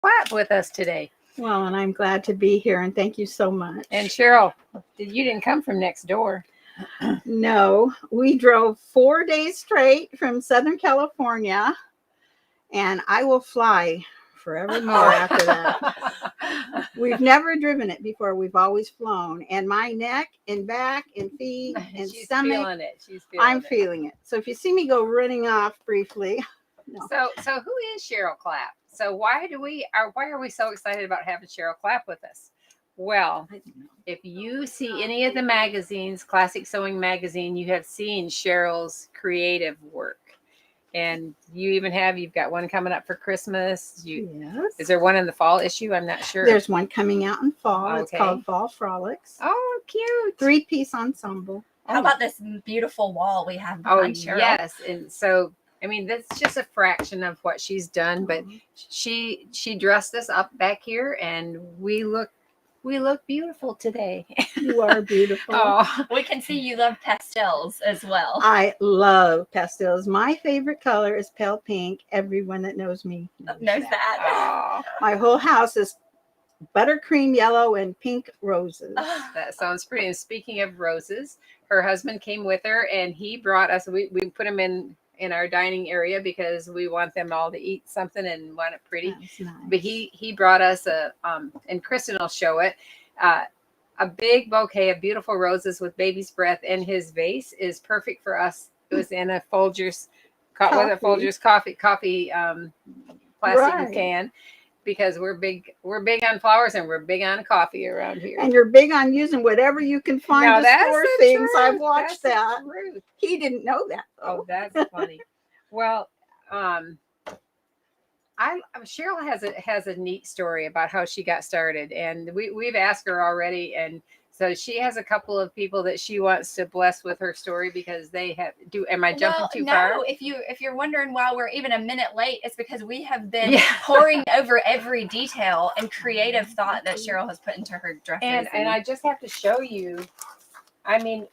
Clapp with us today. Well, and I'm glad to be here, and thank you so much. And Cheryl, you didn't come from next door. No, we drove 4 days straight from Southern California, and I will fly forevermore after that. We've never driven it before. We've always flown, and my neck and back and feet and She's stomach, feeling it. She's feeling I'm it. feeling it. So if you see me go running off briefly, no. So who is Cheryl Clapp? So why are we so excited about having Cheryl Clapp with us? Well, if you see any of the magazines, Classic Sewing Magazine, you have seen Cheryl's creative work. And you've got one coming up for Christmas. Yes. Is there one in the fall issue? I'm not sure. There's one coming out in fall. Okay. It's called Fall Frolics. Oh, cute. 3-piece ensemble. How about this beautiful wall we have behind Cheryl? Yes. And so, I mean, that's just a fraction of what she's done, but she dressed us up back here, and we look beautiful today. You are beautiful. Oh, We can see you love pastels as well. I love pastels. My favorite color is pale pink. Everyone that knows me Knows that. oh, My whole house is buttercream yellow and pink roses. that sounds pretty. And speaking of roses, her husband came with her, and he brought us. We put them in our dining area because we want them all to eat something and want it pretty. That's nice. But he brought us and Kristen will show it, a big bouquet of beautiful roses with baby's breath, and his vase is perfect for us. It was in a Folgers coffee plastic can, because we're big on flowers and we're big on coffee around here. And you're big on using whatever you can find Now, to that's store the things. truth. I've watched That's that. the truth. He didn't know that, Oh, though. that's funny. Well, Cheryl has a neat story about how she got started, and we've asked her already, and so she has a couple of people that she wants to bless with her story because they have Am I jumping too far? No, if you're wondering why we're even a minute late, it's because we have been pouring over every detail and creative thought that Cheryl has put into her dresses. And I just have to show you. I mean,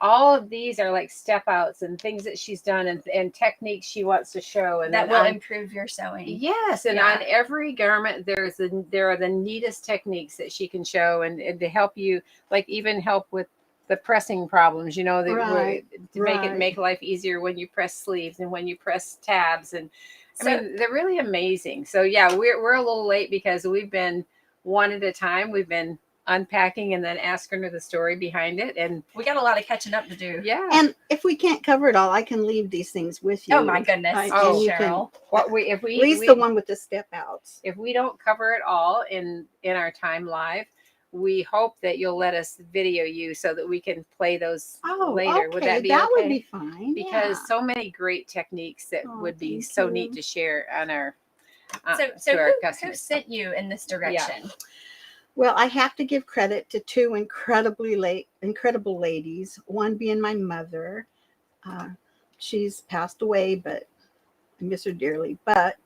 all of these are like step outs and things that she's done and techniques she wants to show, and that will improve your sewing. Yes, and on every garment there are the neatest techniques that she can show and to help you, like even help with the pressing problems, to make life easier when you press sleeves and when you press tabs, and I mean they're really amazing. So yeah, we're a little late because we've been one at a time. We've been unpacking and then asking her the story behind it, and we got a lot of catching up to do. Yeah. And if we can't cover it all, I can leave these things with you. Oh my goodness. Cheryl. At least the one with the step outs. If we don't cover it all in our time live, we hope that you'll let us video you so that we can play those later. Okay. Would that be that okay? would be fine. Because so many great techniques that would be so neat to share on our so our who customers. sent you in this direction? Yeah. Well, I have to give credit to two incredible ladies, one being my mother. She's passed away, but I miss her dearly. But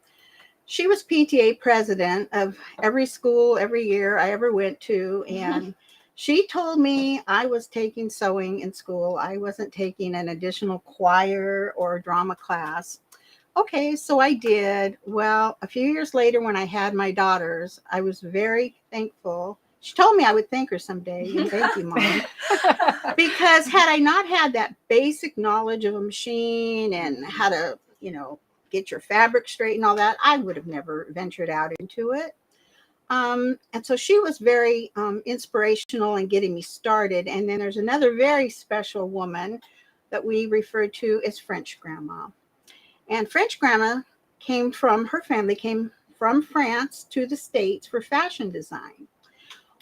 she was PTA president of every school every year I ever went to. And she told me I was taking sewing in school. I wasn't taking an additional choir or drama class. Okay, so I did. Well, a few years later, when I had my daughters, I was very thankful. She told me I would thank her someday. And thank you, Mom. Because had I not had that basic knowledge of a machine and how to, get your fabric straight and all that, I would have never ventured out into it. And so she was very inspirational in getting me started. And then there's another very special woman that we refer to as French Grandma. And French Grandma her family came from France to the States for fashion design.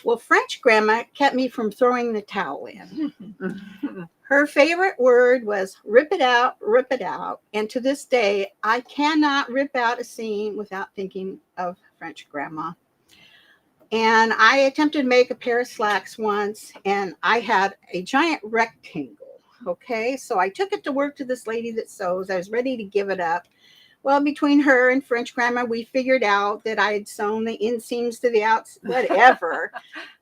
Well, French Grandma kept me from throwing the towel in. Her favorite word was rip it out, rip it out. And to this day, I cannot rip out a seam without thinking of French Grandma. And I attempted to make a pair of slacks once, and I had a giant rectangle. Okay, so I took it to work to this lady that sews. I was ready to give it up. Well, between her and French Grandma, we figured out that I had sewn the inseams to the outs, whatever.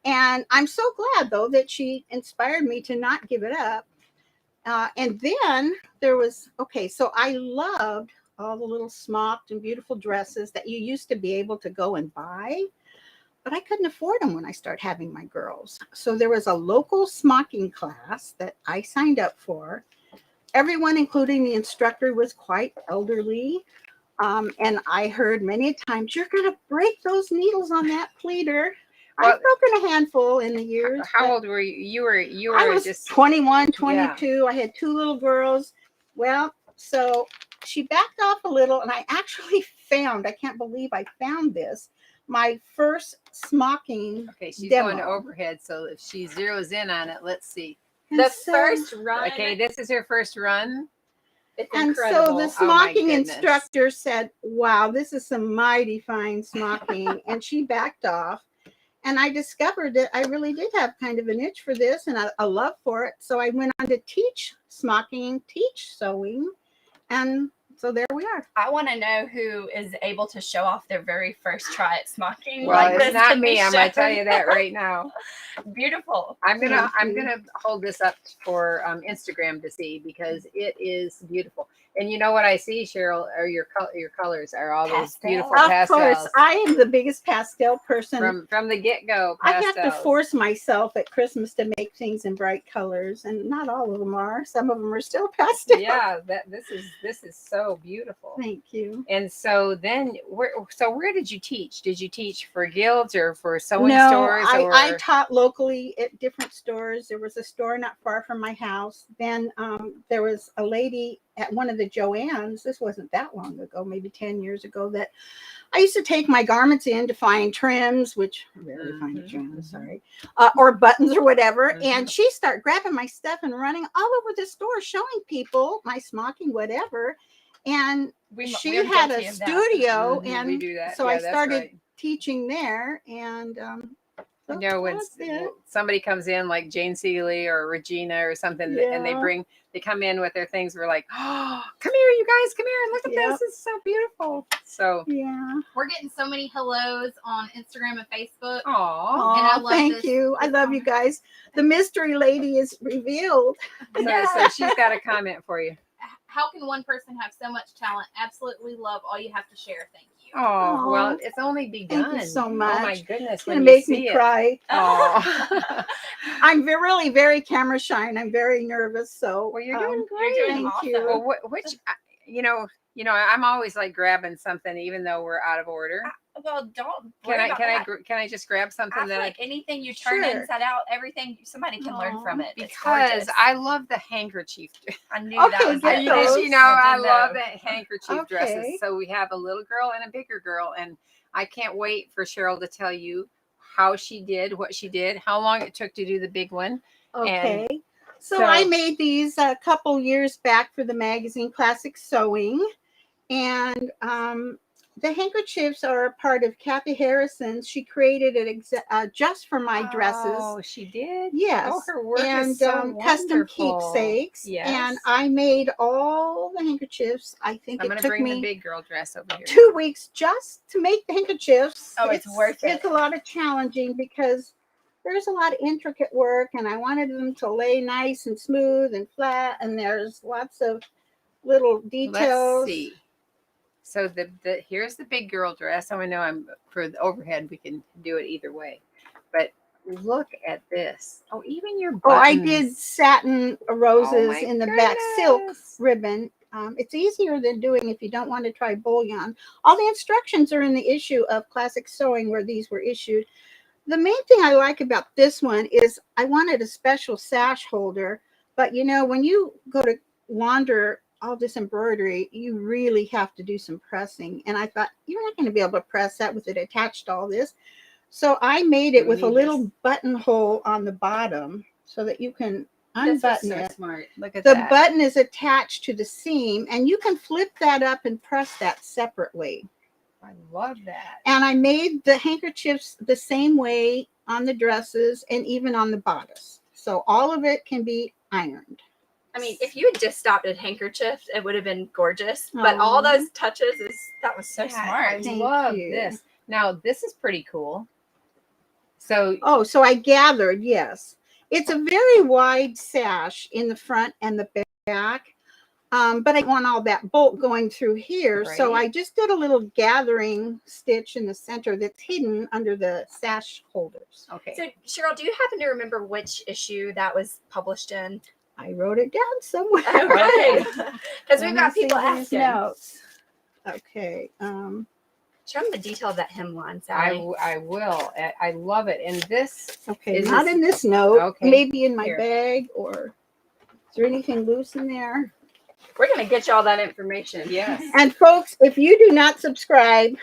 And I'm so glad, though, that she inspired me to not give it up. And then there was, so I loved all the little smocked and beautiful dresses that you used to be able to go and buy. But I couldn't afford them when I started having my girls. So there was a local smocking class that I signed up for. Everyone, including the instructor, was quite elderly. And I heard many times, "You're going to break those needles on that pleater." Well, I've broken a handful in the years. How old were you? You I were was just 21, 22. I had 2 little girls. Well, so she backed off a little, and I actually found, I can't believe I found this, my first smocking okay. She's demo. going to overhead, so if she zeroes in on it, let's see. And The so- first run. Okay, this is her first run. It's And incredible. so the Oh, my smocking goodness. instructor said, "Wow, this is some mighty fine smocking." And she backed off. And I discovered that I really did have kind of an itch for this and a love for it. So I went on to teach smocking, teach sewing. And so there we are. I want to know who is able to show off their very first try at smocking. Well, like it's this not can be me. I'm gonna tell shown. you that right now. Beautiful. I'm Thank you. gonna hold this up for Instagram to see because it is beautiful. And you know what I see, Cheryl, are your colors are all those Pastel. beautiful Of pastels. course, I am the biggest pastel person. From the get go. I have to force myself at Christmas to make things in bright colors, and not all of them are. Some of them are still pastel. Yeah, this is so beautiful. Thank you. And so then, where did you teach? Did you teach for guilds or for sewing No, stores? I taught locally at different stores. There was a store not far from my house. Then there was a lady at one of the Joann's. This wasn't that long ago, maybe 10 years ago, that I used to take my garments in to find trims, which are rarely find a trim, sorry, or buttons or whatever. And she started grabbing my stuff and running all over the store, showing people my smocking, whatever. And she had a studio, we and do that. so Yeah, I that's started right. teaching there. And You know, when that's it. somebody comes in like Jane Seeley or Regina or something, and they come in with their things, we're like, "Oh, come here, you guys, come here and look at Yep. this. It's so beautiful." So, Yeah. We're getting so many hellos on Instagram and Facebook. aw. And I Oh, love thank this- you. I this love you guys. The mystery lady is revealed. So she's got a comment for you. How can one person have so much talent? Absolutely love all you have to share. Thank you. Oh, well, Aw. it's only begun. Thank you so Oh my much. goodness, It's when going to you make see me it. cry. Oh. I'm really very camera shy and I'm very nervous. So, Well, you're doing great. You're doing thank awesome. you. Well, which you know, I'm always like grabbing something, even though we're out of order. Well, don't. Can worry I about can that. can I just grab I something feel that like anything you turn Sure. inside out, everything somebody can learn from it. It's because gorgeous. I love the handkerchief. I knew Okay, that was get it. those. I did love know. that handkerchief dresses. Okay. So we have a little girl and a bigger girl, and I can't wait for Cheryl to tell you how she did, what she did, how long it took to do the big one. Okay. So so- I made these a couple years back for the magazine Classic Sewing. And the handkerchiefs are a part of Kathy Harrison's. She created it just for my dresses. Oh, she did? Yes. Oh, her work and is so custom wonderful. keepsakes. Yes. And I made all the handkerchiefs. I think I'm it going to took bring the me big girl dress over here. 2 weeks just to make the handkerchiefs. Oh, it's worth it. It's a lot of challenging because there's a lot of intricate work, and I wanted them to lay nice and smooth and flat, and there's lots of little details. Let's see. So the here's the big girl dress. So I know I'm for the overhead. We can do it either way, but look at this. Oh, even your buttons. Oh, I did satin roses my in the back, silk goodness. ribbon. It's easier than doing if you don't want to try bullion. All the instructions are in the issue of Classic Sewing where these were issued. The main thing I like about this one is I wanted a special sash holder, but you know, when you go to launder all this embroidery, you really have to do some pressing. And I thought, you're not going to be able to press that with it attached to all this. So I made it We with a need little this. buttonhole on the bottom so that you can This was unbutton so it. smart. Look at The that. button is attached to the seam, and you can flip that up and press that separately. I love that. And I made the handkerchiefs the same way on the dresses and even on the bodice. So all of it can be ironed. I mean, if you had just stopped at handkerchiefs, it would have been gorgeous. But all Aw. those touches that was so Yeah, smart. I Thank love you. this. Now this is pretty cool. So Oh, so I gathered, yes. It's a very wide sash in the front and the back. But I want all that bolt going through here. So Right. I just did a little gathering stitch in the center that's hidden under the sash holders. Okay. So, Cheryl, do you happen to remember which issue that was published in? I wrote it down somewhere. Okay. Because we've Let got me people see these asking. notes. Okay. Show them the detail of that hemline, I, Sally. I will. I love it. And this, Okay. Is Not this- in this note. Okay, Maybe in my here. bag, or is there anything loose in there? We're going to get you all that information. yes. And folks, if you do not subscribe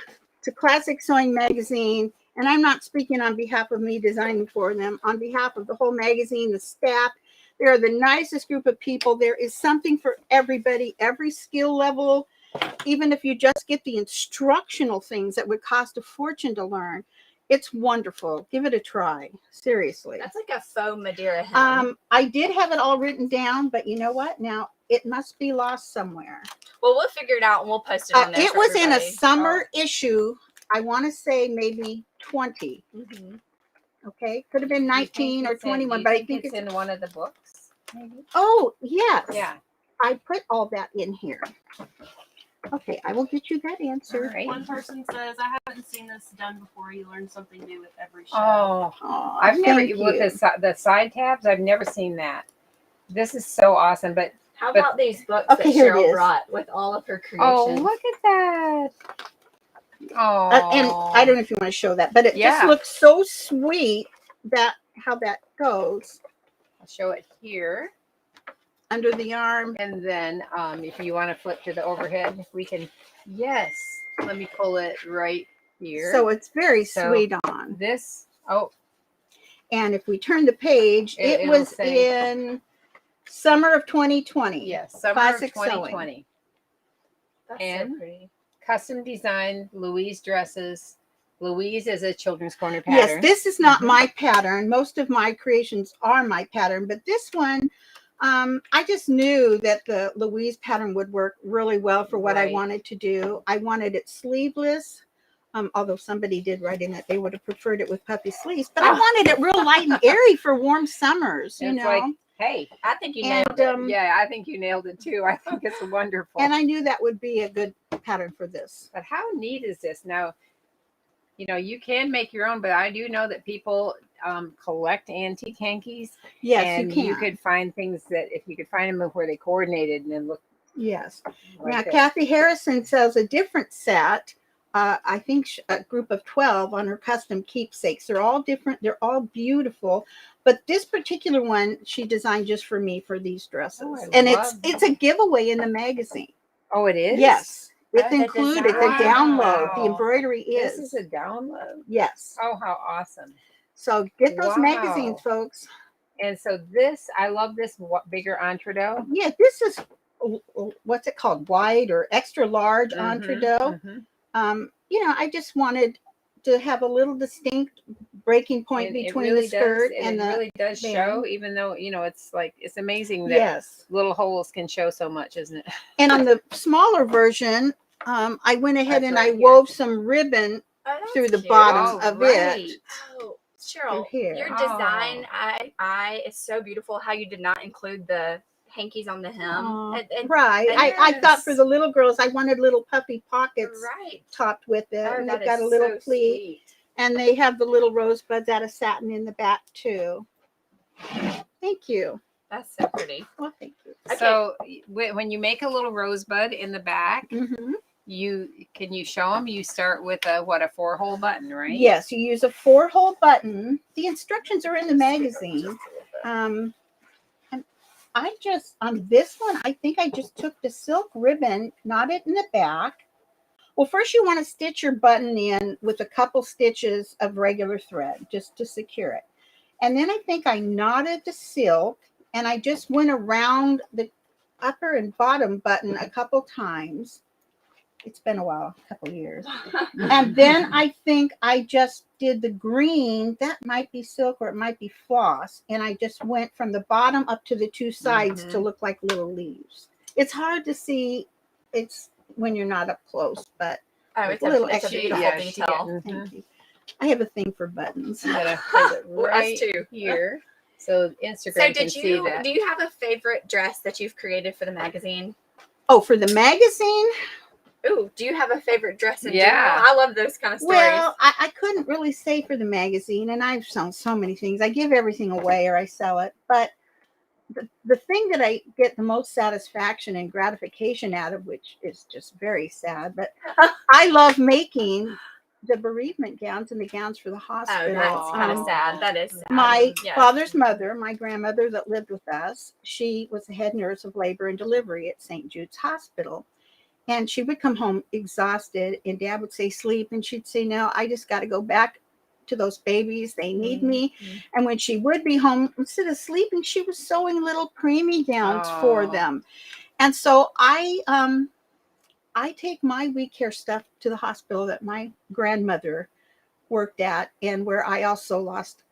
to Classic Sewing Magazine, and I'm not speaking on behalf of me designing for them, on behalf of the whole magazine, the staff, they are the nicest group of people. There is something for everybody, every skill level. Even if you just get the instructional things that would cost a fortune to learn, it's wonderful. Give it a try. Seriously. That's like a faux Madeira hem. I did have it all written down, but you know what? Now it must be lost somewhere. Well, we'll figure it out and we'll post it on there. It for was in a everybody. summer issue. I want to say maybe 20. Mhm. Okay, could have been 19 or 21, but I think it's in one of the books. Maybe. Oh, yes. Yeah. I put all that in here. Okay, I will get you that All answer. right. One person says, I haven't seen this done before. You learn something new with every show. Oh, Oh, I've never thank with you. the side tabs. I've never seen that. This is so awesome. But How But- about these books Okay, that here it Cheryl is. brought with all of her creations? oh, look at that. Oh, And I don't know if you want to show that, but it just Yeah. looks so sweet that how that goes I'll show it here. under the arm. And then if you want to flip to the overhead, we can, yes, let me pull it right here. So it's very So- sweet on. This, oh, And if we turn the page, it It'll was say- in summer of 2020. yes, summer Classic of sewing. 2020. That's and- so pretty. Custom designed Louise dresses. Louise is a children's corner Yes, pattern. this is not Mhm. my pattern. Most of my creations are my pattern, but this one, I just knew that the Louise pattern would work really well for what I Right. wanted to do. I wanted it sleeveless, although somebody did write in that they would have preferred it with puffy sleeves, but I Ah. wanted it real light and airy for warm summers, you It's know. like, hey, I think you and nailed it. yeah, I think you nailed it too. I think it's wonderful. and I knew that would be a good pattern for this. But how neat is this? Now, you can make your own, but I do know that people collect antique hankies. Yes, and you can. could find things that if you could find them where they coordinated and then look Yes. like Now, this. Kathy Harrison sells a different set. I think a group of 12 on her custom keepsakes. They're all different. They're all beautiful. But this particular one she designed just for me for these dresses. Oh, I and love it's a giveaway in the magazine. Oh, it is? Yes. It's Oh, the included. The design. download. The Wow. embroidery This is. is a download. Yes. Oh, how awesome. So get those Wow. magazines, folks. And so this, I love this bigger entree. Yeah, this is what's it called? Wide or extra large entree. Mhm. I just wanted to have a little distinct breaking point And it between really the skirt does, and it the really does band. show, even though, it's amazing that yes. little holes can show so much, isn't it? And on the smaller version, I went ahead That's and right I here. wove some ribbon Oh, that's through the cute. bottoms Oh, of right. it. Oh, Cheryl, here. your Oh. design, I is so beautiful. How you did not include the hankies on the hem. Aw, And- right. I thought for yes. the little girls, I wanted little puffy pockets right. topped with it. Oh, and that they've got is a little so pleat. sweet. And they have the little rosebuds out of satin in the back too. Thank you. That's so pretty. Well, thank you. Okay. So when you make a little rosebud in the back, Mm-hmm. can you show them? You start with a 4-hole button, right? Yes, you use a 4-hole button. The instructions are in the magazine. And I just, on this one, I think I just took the silk ribbon, knot it in the back. Well, first you want to stitch your button in with a couple stitches of regular thread just to secure it. And then I think I knotted the silk and I just went around the upper and bottom button a couple times. It's been a while, a couple years. And then I think I just did the green. That might be silk or it might be floss. And I just went from the bottom up to the two sides to look like little leaves. It's hard to see. It's when you're not up close, but Oh, it's A little a extra, beautiful yeah, detail. thank you. I have a thing for buttons. I'm gonna put it Well, us right too. here, so Instagram So can did see you that. do you have a favorite dress that you've created for the magazine? Oh, for the magazine? Ooh, do you have a favorite dress in Yeah. general? I love those kind of stories. Well, I couldn't really say for the magazine, and I've sold so many things. I give everything away or I sell it. But the thing that I get the most satisfaction and gratification out of, which is just very sad, but I love making the bereavement gowns and the gowns for the Oh, hospital. that's kind of Oh. sad. That is sad. My Yes. father's mother, my grandmother that lived with us, she was the head nurse of labor and delivery at St. Jude's Hospital. And she would come home exhausted, and Dad would say, sleep. And she'd say, no, I just got to go back to those babies. They need me. And when she would be home, instead of sleeping, she was sewing little preemie gowns for Oh. them. And so I take my We Care stuff to the hospital that my grandmother worked at, and where I also lost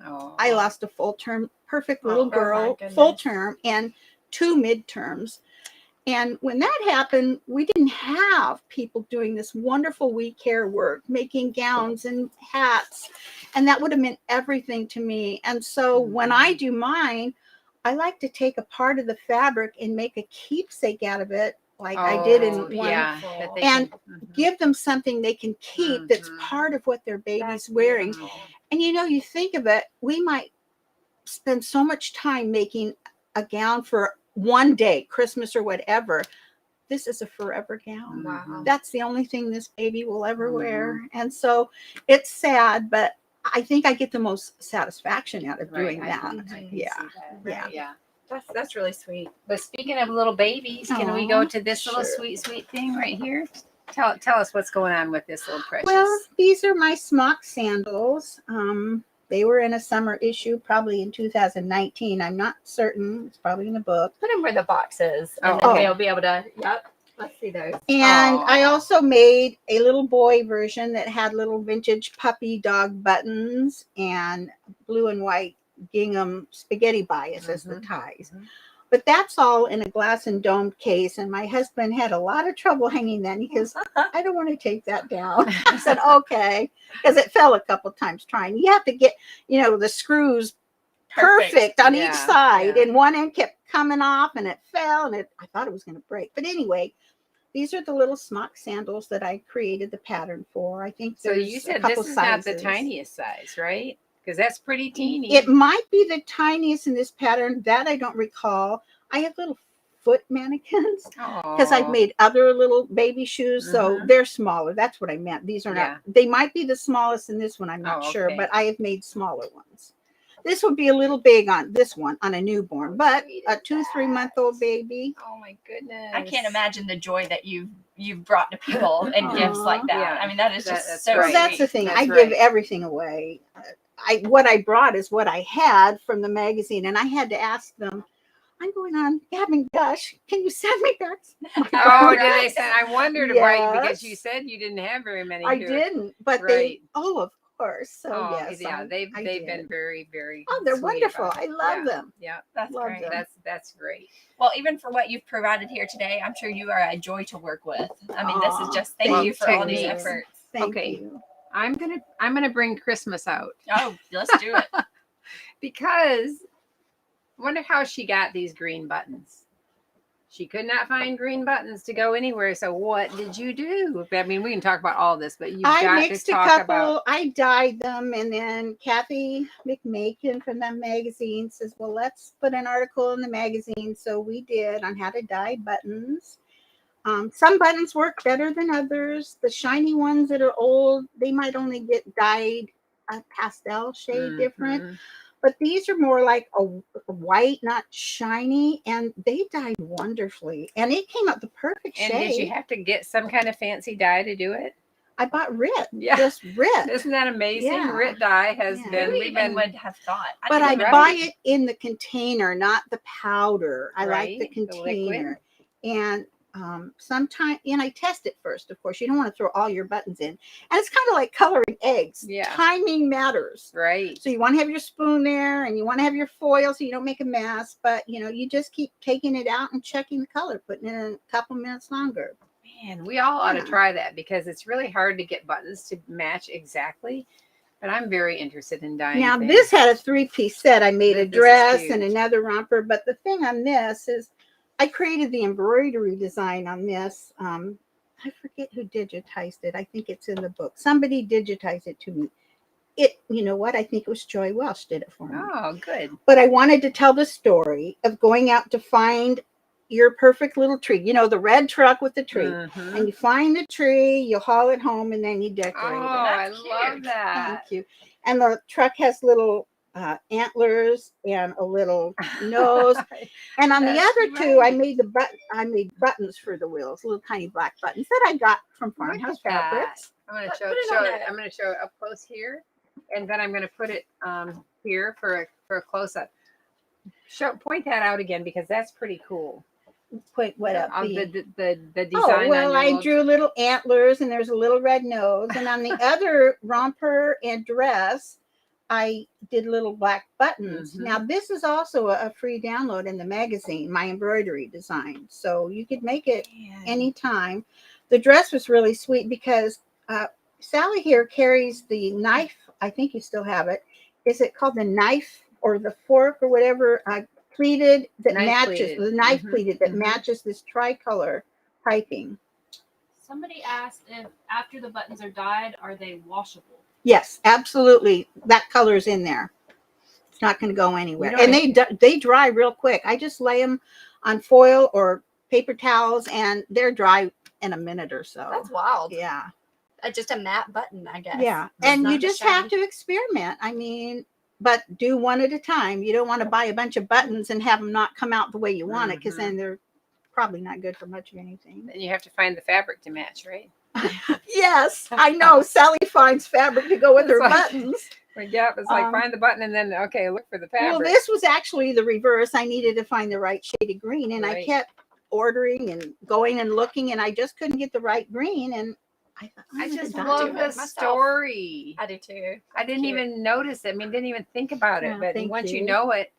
Oh. I lost a full term, perfect Oh, little my girl, goodness. full term, and 2 midterms. And when that happened, we didn't have people doing this wonderful We Care work, making gowns and hats. And that would have meant everything to me. And so when I do mine, I like to take a part of the fabric and make a keepsake out of it, like I did in one. Yeah, that they And can, give them something they can keep that's Mhm. part of what their baby's That's wearing. beautiful. And you think of it, we might spend so much time making a gown for one day, Christmas or whatever. This is a forever gown. Wow. That's the only thing this baby will ever wear. And so it's sad, but I think I get the most satisfaction out of doing Right, that. I can Yeah. see that. Yeah. Yeah. That's really sweet. But speaking of little babies, can we go Aw, to this little sure. sweet thing right here? Tell us what's going on with this little precious. Well, these are my smock sandals. They were in a summer issue, probably in 2019. I'm not certain. It's probably in a book. Put them where the box is, and Oh, then okay. we'll be able to. Yep. Let's see those. And I Aw. also made a little boy version that had little vintage puppy dog buttons and blue and white gingham spaghetti bias as the ties. But that's all in a glass and domed case. And my husband had a lot of trouble hanging that. And he goes, I don't want to take that down. I said, okay. Because it fell a couple times trying. You have to get, the screws perfect on each Yeah, side. yeah. And one end kept coming off and it fell. And I thought it was going to break. But anyway, these are the little smock sandals that I created the pattern for. I think So there's you a said couple this is not the sizes. tiniest size, right? Because that's pretty teeny. It might be the tiniest in this pattern. That I don't recall. I have little foot mannequins because I've made other little baby shoes, so they're smaller. That's what I meant. These are Yeah. not. They might be the smallest in this one. I'm not sure, okay. but I have made smaller ones. This would be a little big on this one on a newborn, but a 2-3 month old baby. Oh my goodness. I can't imagine the joy that you've brought to people in gifts like that. Yeah. I mean, that is just That's so right. Well, that's the sweet. thing. That's I give right. everything away. What I brought is what I had from the magazine, and I had to ask them. I'm going on Gab and Gush. Can you send me back? Oh, did they send? I wondered right because you Yes. said you didn't have very many. I here. didn't, but Right. of course. So Oh, yes, yeah, they've I been did. very, very. Oh, they're sweet wonderful. about it. I love them. Yeah, That's Love great. them. that's great. Well, even for what you've provided here today, I'm sure you are a joy to work with. I mean, this is Aw, just thank thank you for all these you. efforts. Thank Okay. you. I'm gonna bring Christmas out Oh, let's do it. because I wonder how she got these green buttons. She could not find green buttons to go anywhere. So what did you do? I mean, we can talk about all this, but you've I got mixed to a talk couple. about. I dyed them, and then Kathy McMakin from the magazine says, "Well, let's put an article in the magazine." So we did on how to dye buttons. Some buttons work better than others. The shiny ones that are old, they might only get dyed a pastel shade different. Mhm. But these are more like a white, not shiny, and they dyed wonderfully. And it came out the perfect And shade. did you have to get some kind of fancy dye to do it? I bought Rit, Yeah. just Rit. Isn't that amazing? Yeah. Rit dye has Yeah. been. Who We've even been. would have thought? But didn't I even buy know. it in the container, not the powder. I like the Right, the liquid. container. And sometimes, and I test it first, of course. You don't want to throw all your buttons in. And it's kind of like coloring eggs. Yeah. Timing matters. Right. So you want to have your spoon there and you want to have your foil so you don't make a mess. But, you just keep taking it out and checking the color, putting it in a couple minutes longer. Man, we all ought to Yeah. try that because it's really hard to get buttons to match exactly. But I'm very interested in dyeing. Now, things. this had a 3-piece set. I made a This is dress huge. and another romper. But the thing on this is I created the embroidery design on this. I forget who digitized it. I think it's in the book. Somebody digitized it to me. You know what? I think it was Joy Welsh did it for me. Oh, good. But I wanted to tell the story of going out to find your perfect little tree. You know, the red truck with the tree. Mhm. And you find the tree, you haul it home, and then you Oh, decorate it. I That's love cute. that. Thank you. And the truck has little antlers and a little nose. And on the That's other two, I right. made buttons for the wheels, little tiny black buttons that I got from Look Farmhouse at that. Fabrics. I'm going to Put show it on it. a- I'm going to show it up close here, and then I'm going to put it here for a close up. Point that out again because that's pretty cool. Put what up? The design. Oh, well, on your I little drew little antlers and there's a little red nose. And on the other romper and dress, I did little black buttons. Mhm. Now, this is also a free download in the magazine, my embroidery design. So you could make it anytime. The dress was really sweet because Sally here carries the knife. I think you still have it. Is it called the knife or the fork or whatever? Pleated that Knife matches pleated. the knife Mhm, pleated that mhm. matches this tricolor piping. Somebody asked if after the buttons are dyed, are they washable? Yes, absolutely. That color's in there. It's not going to go anywhere, don't and they dry real quick. I just lay them on foil or paper towels, and they're dry in a minute or so. That's wild. Yeah, Just a matte button, I guess. yeah, Just and not you the just have shiny. to experiment. I mean, but do one at a time. You don't want to buy a bunch of buttons and have them not come out the way you want it, because then they're probably not good for much of anything. Then you have to find the fabric to match, right? Yes, I know. Sally finds fabric to go with her It's like- buttons. Yeah, it's like Um, find the button and then okay, look for the fabric. Well, this was actually the reverse. I needed to find the right shade of green, and I Right. kept ordering and going and looking, and I just couldn't get the right green. And I thought, I I'm just gonna love do do it the myself. story. I do too. I didn't Cute. even notice it. I mean, didn't even think about it. Oh, But thank once you you. know it,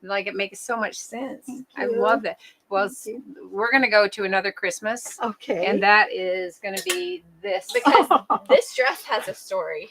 like it makes so much sense. Thank I you. love that. Well, Thank we're gonna go to another Christmas, Okay. and that is gonna be this. Because this dress has a story.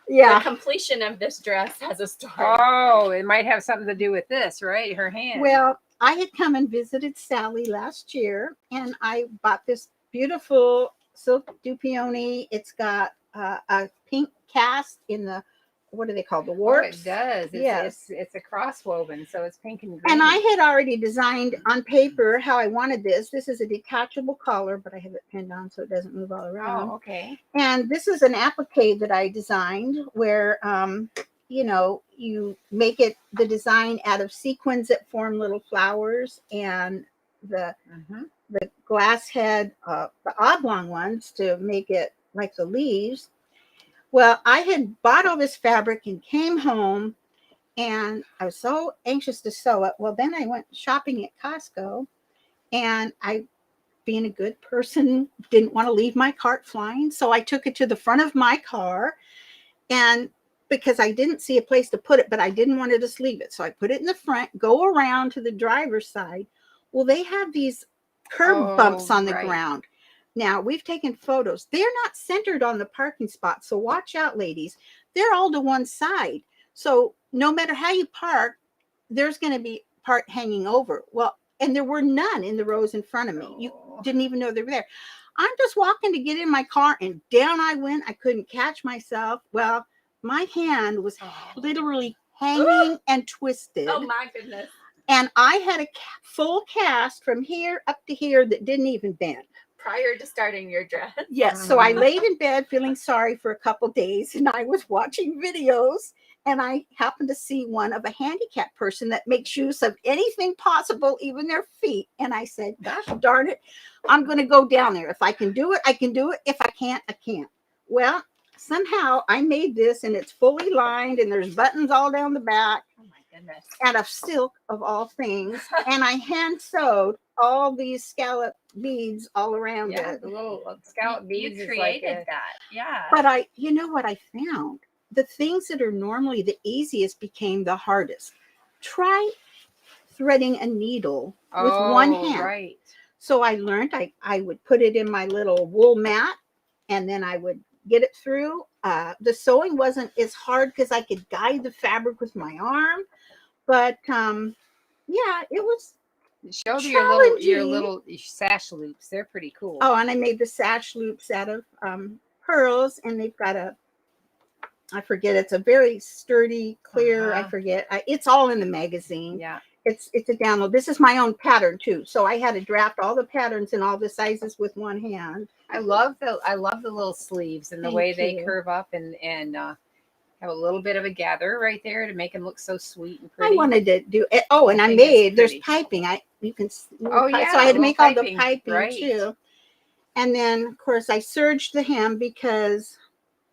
Yeah. The completion of this dress has a story. Oh, it might have something to do with this, right? Her hand. Well, I had come and visited Sally last year, and I bought this beautiful silk dupioni. It's got a pink cast in the, what do they call the Oh, warps? it does. Yes. It's a cross woven, so it's pink and green. And I had already designed on paper how I wanted this. This is a detachable collar, but I have it pinned on so it doesn't move all around. Oh, okay. And this is an applique that I designed where, you make it the design out of sequins that form little flowers, and the glass head, the oblong ones to make it like the leaves. Well, I had bought all this fabric and came home, and I was so anxious to sew it. Well, then I went shopping at Costco, and I, being a good person, didn't want to leave my cart flying. So I took it to the front of my car, and because I didn't see a place to put it, but I didn't want to just leave it. So I put it in the front, go around to the driver's side. Well, they have these curb bumps on the ground. Now, we've taken photos. They're not centered on the parking spot. So watch out, ladies. They're all to one side. So no matter how you park, there's going to be part hanging over. Well, and there were none in the rows in front of me. You didn't even know they were there. I'm just walking to get in my car, and down I went. I couldn't catch myself. Well, my hand was literally hanging and twisted. Oh my goodness. And I had a full cast from here up to here that didn't even bend. Prior to starting your dress. Yes. So I laid in bed feeling sorry for a couple days, and I was watching videos, and I happened to see one of a handicapped person that makes use of anything possible, even their feet. And I said, gosh darn it, I'm going to go down there. If I can do it, I can do it. If I can't, I can't. Well, somehow I made this, and it's fully lined, and there's buttons all down the back. Oh my goodness. Out of silk of all things. And I hand sewed all these scallop beads all around Yeah, it. the little scallop beads. You is created like that. Yeah. But you know what I found? The things that are normally the easiest became the hardest. Try threading a needle with one hand. Right. So I learned I would put it in my little wool mat, and then I would get it through. The sewing wasn't as hard because I could guide the fabric with my arm. But yeah, it was Show your challenging. little sash loops. They're pretty cool. Oh, and I made the sash loops out of pearls, and they've got I forget, it's a very sturdy, clear, I forget. It's all in the magazine. Yeah. It's a download. This is my own pattern too. So I had to draft all the patterns in all the sizes with one hand. I love the little sleeves and the Thank way they you. curve up and have a little bit of a gather right there to make them look so sweet and pretty. I wanted to do it. Oh, and I think it's made there's pretty. piping. Oh, yeah, So I had to little make all the piping, piping right. too. And then of course I serged the hem because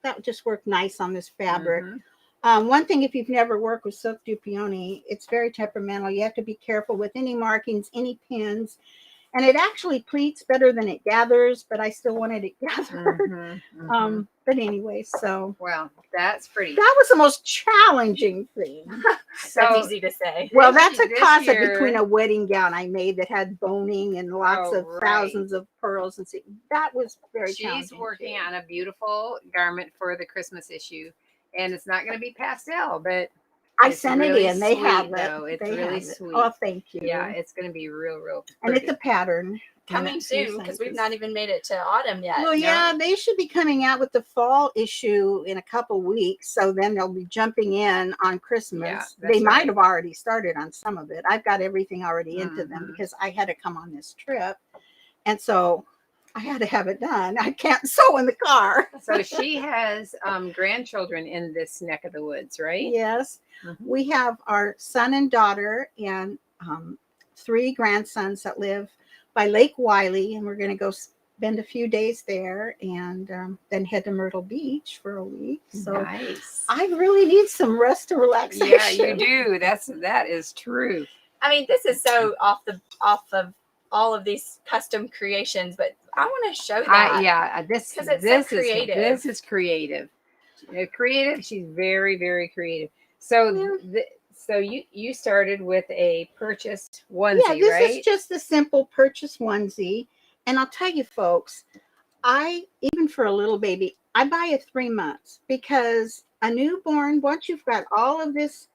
that just worked nice on this fabric. Mhm. One thing, if you've never worked with silk dupioni, it's very temperamental. You have to be careful with any markings, any pins, and it actually pleats better than it gathers, but I still wanted it gathered. Mhm, mhm. But anyway, so Well, that's pretty. that was the most challenging thing. That's So easy to say. Well, This that's a this toss up year- between a wedding gown I made that had boning and lots Oh, of right. thousands of pearls and see. That was very she's challenging. working too. on a beautiful garment for the Christmas issue, and it's not going to be pastel, but I it's sent really it in. They sweet, have it. though. It's They really have it. sweet. Oh, thank you. Yeah, it's going to be real and pretty. it's a pattern. Coming soon because we've not even made it to autumn yet. Well, yeah, they should be coming out with the fall issue in a couple weeks. So then they'll be jumping in on Christmas. Yeah, They that's might right. have already started on some of it. I've got everything already into them Mhm. because I had to come on this trip. And so I had to have it done. I can't sew in the car. So she has grandchildren in this neck of the woods, right? Yes. Mhm. We have our son and daughter and 3 grandsons that live by Lake Wiley, and we're going to go spend a few days there and then head to Myrtle Beach for a week. So Nice. I really need some rest and relaxation. Yeah, you do. That is true. I mean, this is so off of all of these custom creations, but I want to show that. This 'Cause it's so this is creative. this is creative. Creative. She's very, very creative. So so you started with a purchased onesie, Yeah, this right? is just a simple purchase onesie. And I'll tell you, folks, even for a little baby, I buy a 3 months because a newborn, once you've got all of this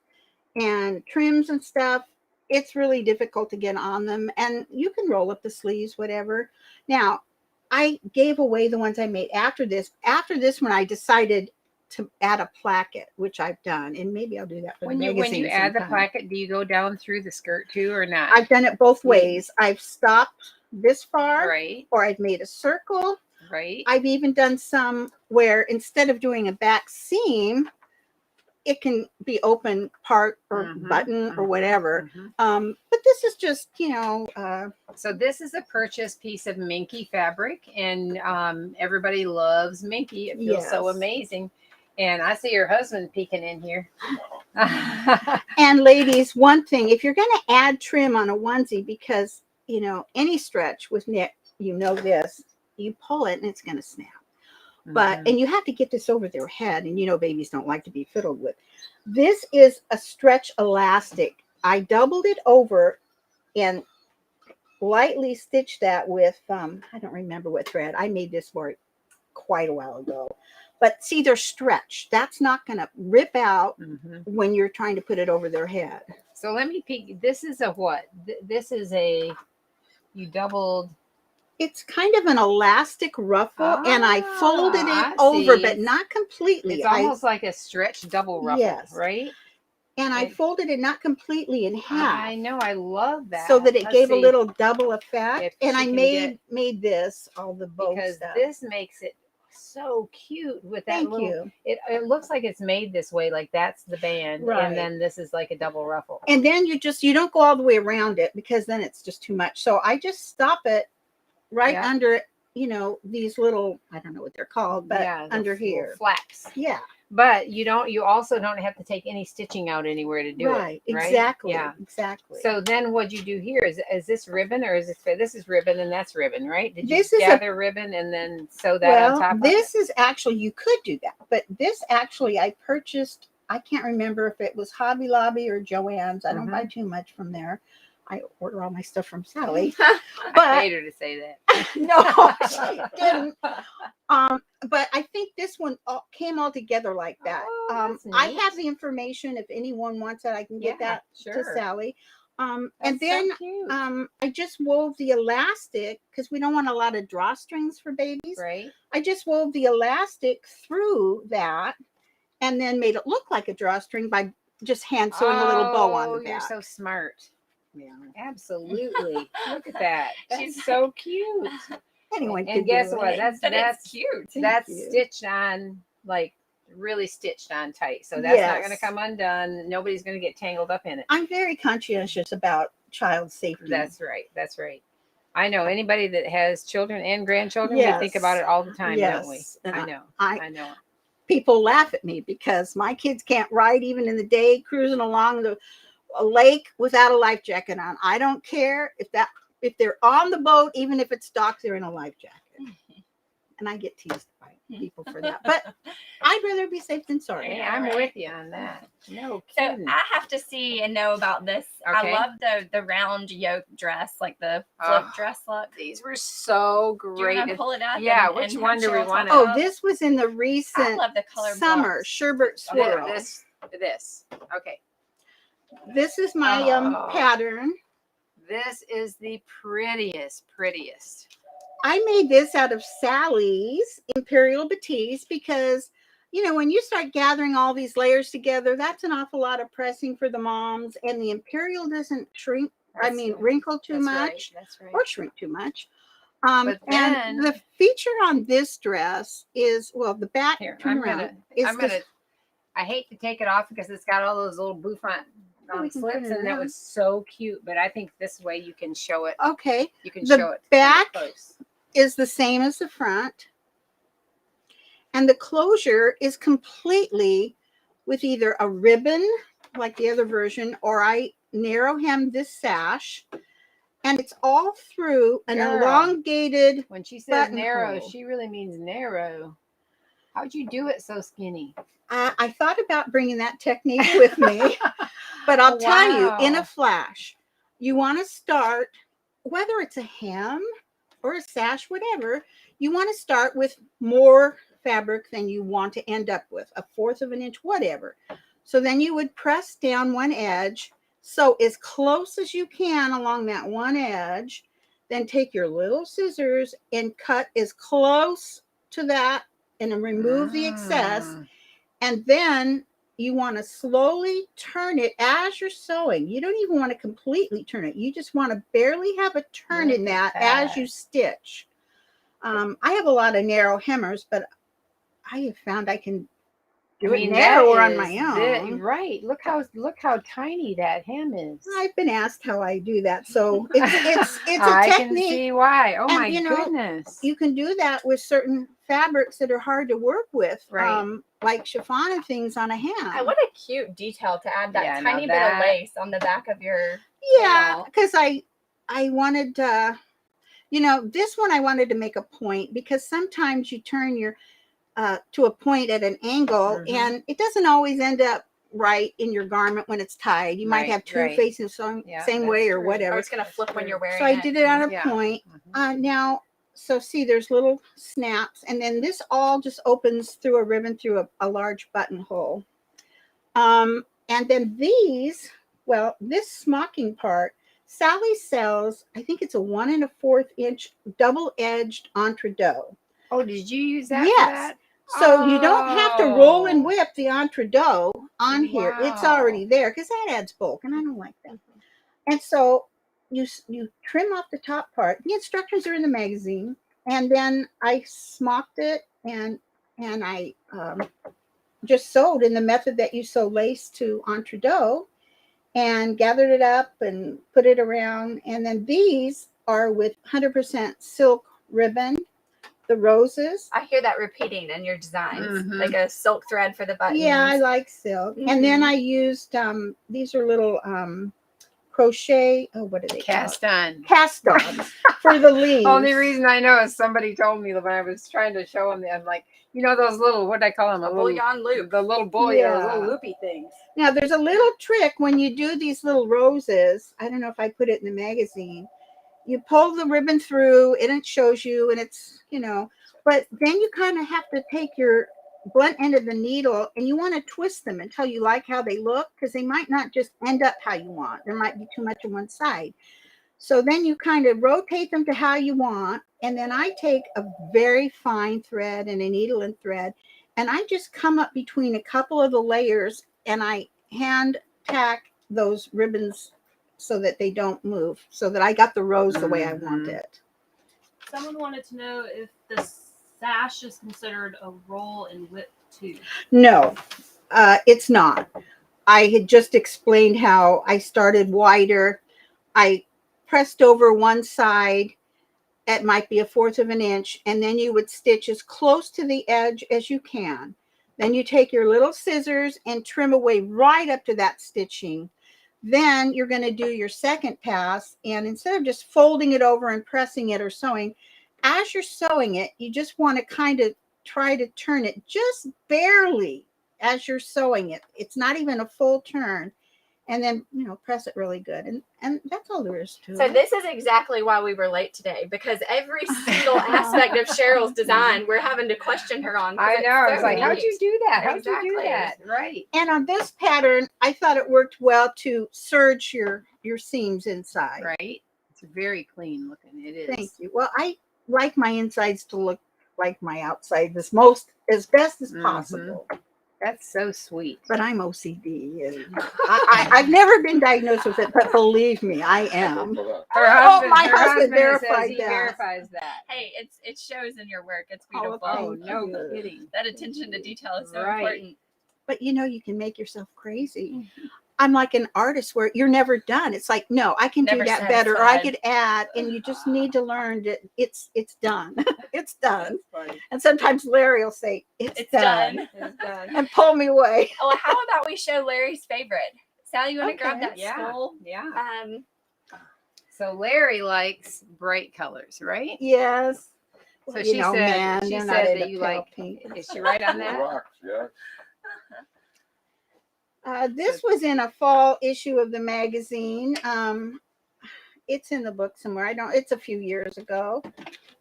and trims and stuff, it's really difficult to get on them. And you can roll up the sleeves, whatever. Now, I gave away the ones I made after this. After this one, I decided to add a placket, which I've done. And maybe I'll do that for when the you magazine add the sometime. placket, do you go down through the skirt too or not? I've done it both ways. I've stopped this far, Right, or I've made a circle. right. I've even done some where instead of doing a back seam, it can be open part or Mhm, button or whatever. mhm. But this is just, So this is a purchased piece of minky fabric, and everybody loves minky. It feels so Yes. amazing. And I see your husband peeking in here. and ladies, one thing, if you're going to add trim on a onesie, because, any stretch with knit, this, you pull it and it's going to snap. But, Mhm. and you have to get this over their head, and babies don't like to be fiddled with. This is a stretch elastic. I doubled it over and lightly stitched that with, I don't remember what thread. I made this for quite a while ago. But see, they're stretched. That's not going to rip out Mhm. when you're trying to put it over their head. So let me peek. This is a what? This is you doubled. It's kind of an elastic ruffle, and I folded I it over, see. but not completely. It's almost like a stretch double ruffle, Yes. right? And I folded it not completely in half. I know. I love that. So that it Let's gave a see, little double effect. if And she I can made this, all the bow because stuff. this makes it so cute with that Thank little. you. It looks like it's made this way, like that's the band, Right. and then this is like a double ruffle. And then you don't go all the way around it because then it's just too much. So I just stop it right Yeah. under, these little, I don't know what they're called, but Yeah, the under little here. flaps. Yeah. But you also don't have to take any stitching out anywhere to do Right. it. Right? Exactly. Yeah. Exactly. So then what you do here is this ribbon or is this is ribbon and that's ribbon, right? Did you This is gather ribbon and then sew that on top of it? this is actually, you could do that, but this actually I purchased, I can't remember if it was Hobby Lobby or Joann's. I don't Mhm. buy too much from there. I order all my stuff from Sally. I But paid her to say that. no, she didn't. But I think this one came all together like that. Oh, that's I neat. have the information. If anyone wants it, I can get that sure. to Sally. And That's then so cute. I just wove the elastic because we don't want a lot of drawstrings for babies. Right. I just wove the elastic through that and then made it look like a drawstring by just hand sewing a little bow on the Oh, you're back. so smart. Yeah. Absolutely. Look at that. That's She's so cute. Anyone And could guess do what? it. But it's cute. That's you. stitched on, like really stitched on tight. So that's not going to Yes. come undone. Nobody's going to get tangled up in it. I'm very conscientious about child safety. That's right. That's right. I know anybody that has children and grandchildren, we think about it all the time, don't we? Yes. And I know. I I know. people laugh at me because my kids can't ride even in the day cruising along a lake without a life jacket on. I don't care if they're on the boat, even if it's docked, they're in a life jacket. And I get teased by people for that. But I'd rather be safe than sorry. Hey, Yeah, I'm right. with you on that. No So kidding. I have to see and know about this. Okay. I love the round yoke dress, like the float dress look. These were so Do you great. want to pull it up? Yeah, and which have one do we Cheryl want talk to- Oh, about? this was in the I recent love the color summer blocks. sherbet swirl. This. Okay. This is my Oh. pattern. This is the prettiest. I made this out of Sally's Imperial Batiste because, when you start gathering all these layers together, that's an awful lot of pressing for the moms. And the Imperial doesn't shrink, wrinkle too much That's right. or shrink too much. But then- and the feature on this dress is, the back, Here, turn I'm around, gonna. I hate to take it off because it's got all those little bouffant We can slips, turn it and that around. was so cute. But I think this way you can show it. Okay. You can The show it back close. is the same as the front. And the closure is completely with either a ribbon, like the other version, or I narrow hem this sash. And it's all through an Girl. elongated. When she says buttonhole. narrow, she really means narrow. How'd you do it so skinny? I thought about bringing that technique with me, but I'll tell you in Wow. a flash, you want to start, whether it's a hem or a sash, whatever, you want to start with more fabric than you want to end up with, 1/4 of an inch, whatever. So then you would press down one edge. So as close as you can along that one edge, then take your little scissors and cut as close to that and then remove the excess. And then you want to slowly turn it as you're sewing. You don't even want to completely turn it. You just want to barely have a turn in that as you stitch. I have a lot of narrow hemmers, but I have found I can do it narrower on my own. Right. Look how tiny that hem is. I've been asked how I do that. So it's a I can technique. see why. Oh And, my you know, goodness. You can do that with certain fabrics that are hard to work with, Right. like chiffon and things on a hem. What a cute detail to add that Yeah, tiny now bit of that- lace on the back of your Yeah, tail. because I wanted this one I wanted to make a point because sometimes you turn your to a point at an angle Mhm. and it doesn't always end up right in your garment when it's tied. You might Right, have two right. facing the same Yeah, way that's or true. whatever. Or it's going to flip when you're wearing So I it. did it on a Yeah. point. Mhm. Now, so see, there's little snaps, and then this all just opens through a ribbon through a large buttonhole. And then these, this smocking part, Sally sells, I think it's a 1 1/4 inch double-edged entredot. Oh, did you use that? Yes. For that? So you don't have to roll and Oh. whip the entredot on here. It's Wow. already there because that adds bulk, and I don't like that. And so you trim off the top part. The instructions are in the magazine, and then I smocked it and I just sewed in the method that you sew lace to entredot, and gathered it up and put it around. And then these are with 100% silk ribbon. The roses. I hear that repeating in your designs, Mhm. like a silk thread for the buttons. Yeah, I like silk. And then Mhm. I used these are little crochet. Oh, what are they Cast called? on. Cast ons for the leaves. Only reason I know is somebody told me when I was trying to show them. I'm like, those little, what do I call them? A bullion loop. The little bullion, Yeah. those little loopy things. Now there's a little trick when you do these little roses. I don't know if I put it in the magazine. You pull the ribbon through and it shows you, and it's but then you kind of have to take your blunt end of the needle, and you want to twist them until you like how they look, because they might not just end up how you want. There might be too much on one side. So then you kind of rotate them to how you want. And then I take a very fine thread and a needle and thread, and I just come up between a couple of the layers, and I hand tack those ribbons so that they don't move, so that I got the rows the way I want it. Someone wanted to know if the sash is considered a roll in width too. No, it's not. I had just explained how I started wider. I pressed over one side. It might be 1/4 of an inch, and then you would stitch as close to the edge as you can. Then you take your little scissors and trim away right up to that stitching. Then you're going to do your second pass, and instead of just folding it over and pressing it or sewing, as you're sewing it, you just want to kind of try to turn it just barely as you're sewing it. It's not even a full turn. And then, press it really good. And that's all there is to it. So this is exactly why we were late today, because every single aspect of Cheryl's design, we're having to question her on. I know. I was like, how'd neat. you do that? How'd you Exactly. do that? Right. And on this pattern, I thought it worked well to serge your seams inside. Right. It's very clean looking. It is. Thank you. Well, I like my insides to look like my outsides as best as possible. That's so sweet. But I'm OCD, and I've never been diagnosed with it, but believe me, I am. Her husband, my her husband says verified he that. verifies that. Hey, it shows in your work. It's Oh, beautiful. Oh, thank no you. kidding. That attention to detail is so Right. important. But you can make yourself crazy. I'm like an artist where you're never done. It's like, no, I can Never do that better, or I satisfied. could add, and you just need to learn that it's done. It's done. That's funny. And sometimes Larry will say, it's done, It's done. and pull me away. Oh, how about we show Larry's favorite? Sally, you want to grab Okay. that Yeah. skull? Yeah. So Larry likes bright colors, right? Yes. So Well, she you know, said man, she they're not said into that you pale like. pink. Is she right on that? Rocks, yeah. This was in a fall issue of the magazine. It's in the book somewhere. It's a few years ago.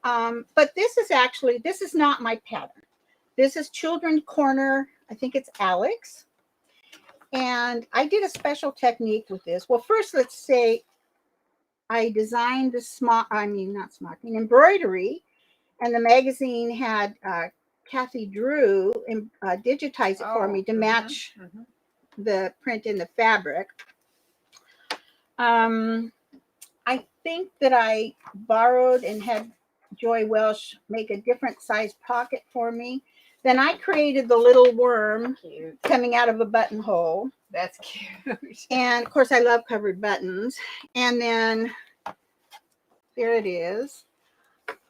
But this is not my pattern. This is Children's Corner. I think it's Alex. And I did a special technique with this. Well, first, let's say I designed the embroidery. And the magazine had Kathy Drew digitize it for me to match the print in the fabric. I think that I borrowed and had Joy Welsh make a different size pocket for me. Then I created the little worm Cute. coming out of a buttonhole. That's cute. And of course, I love covered buttons. And then there it is.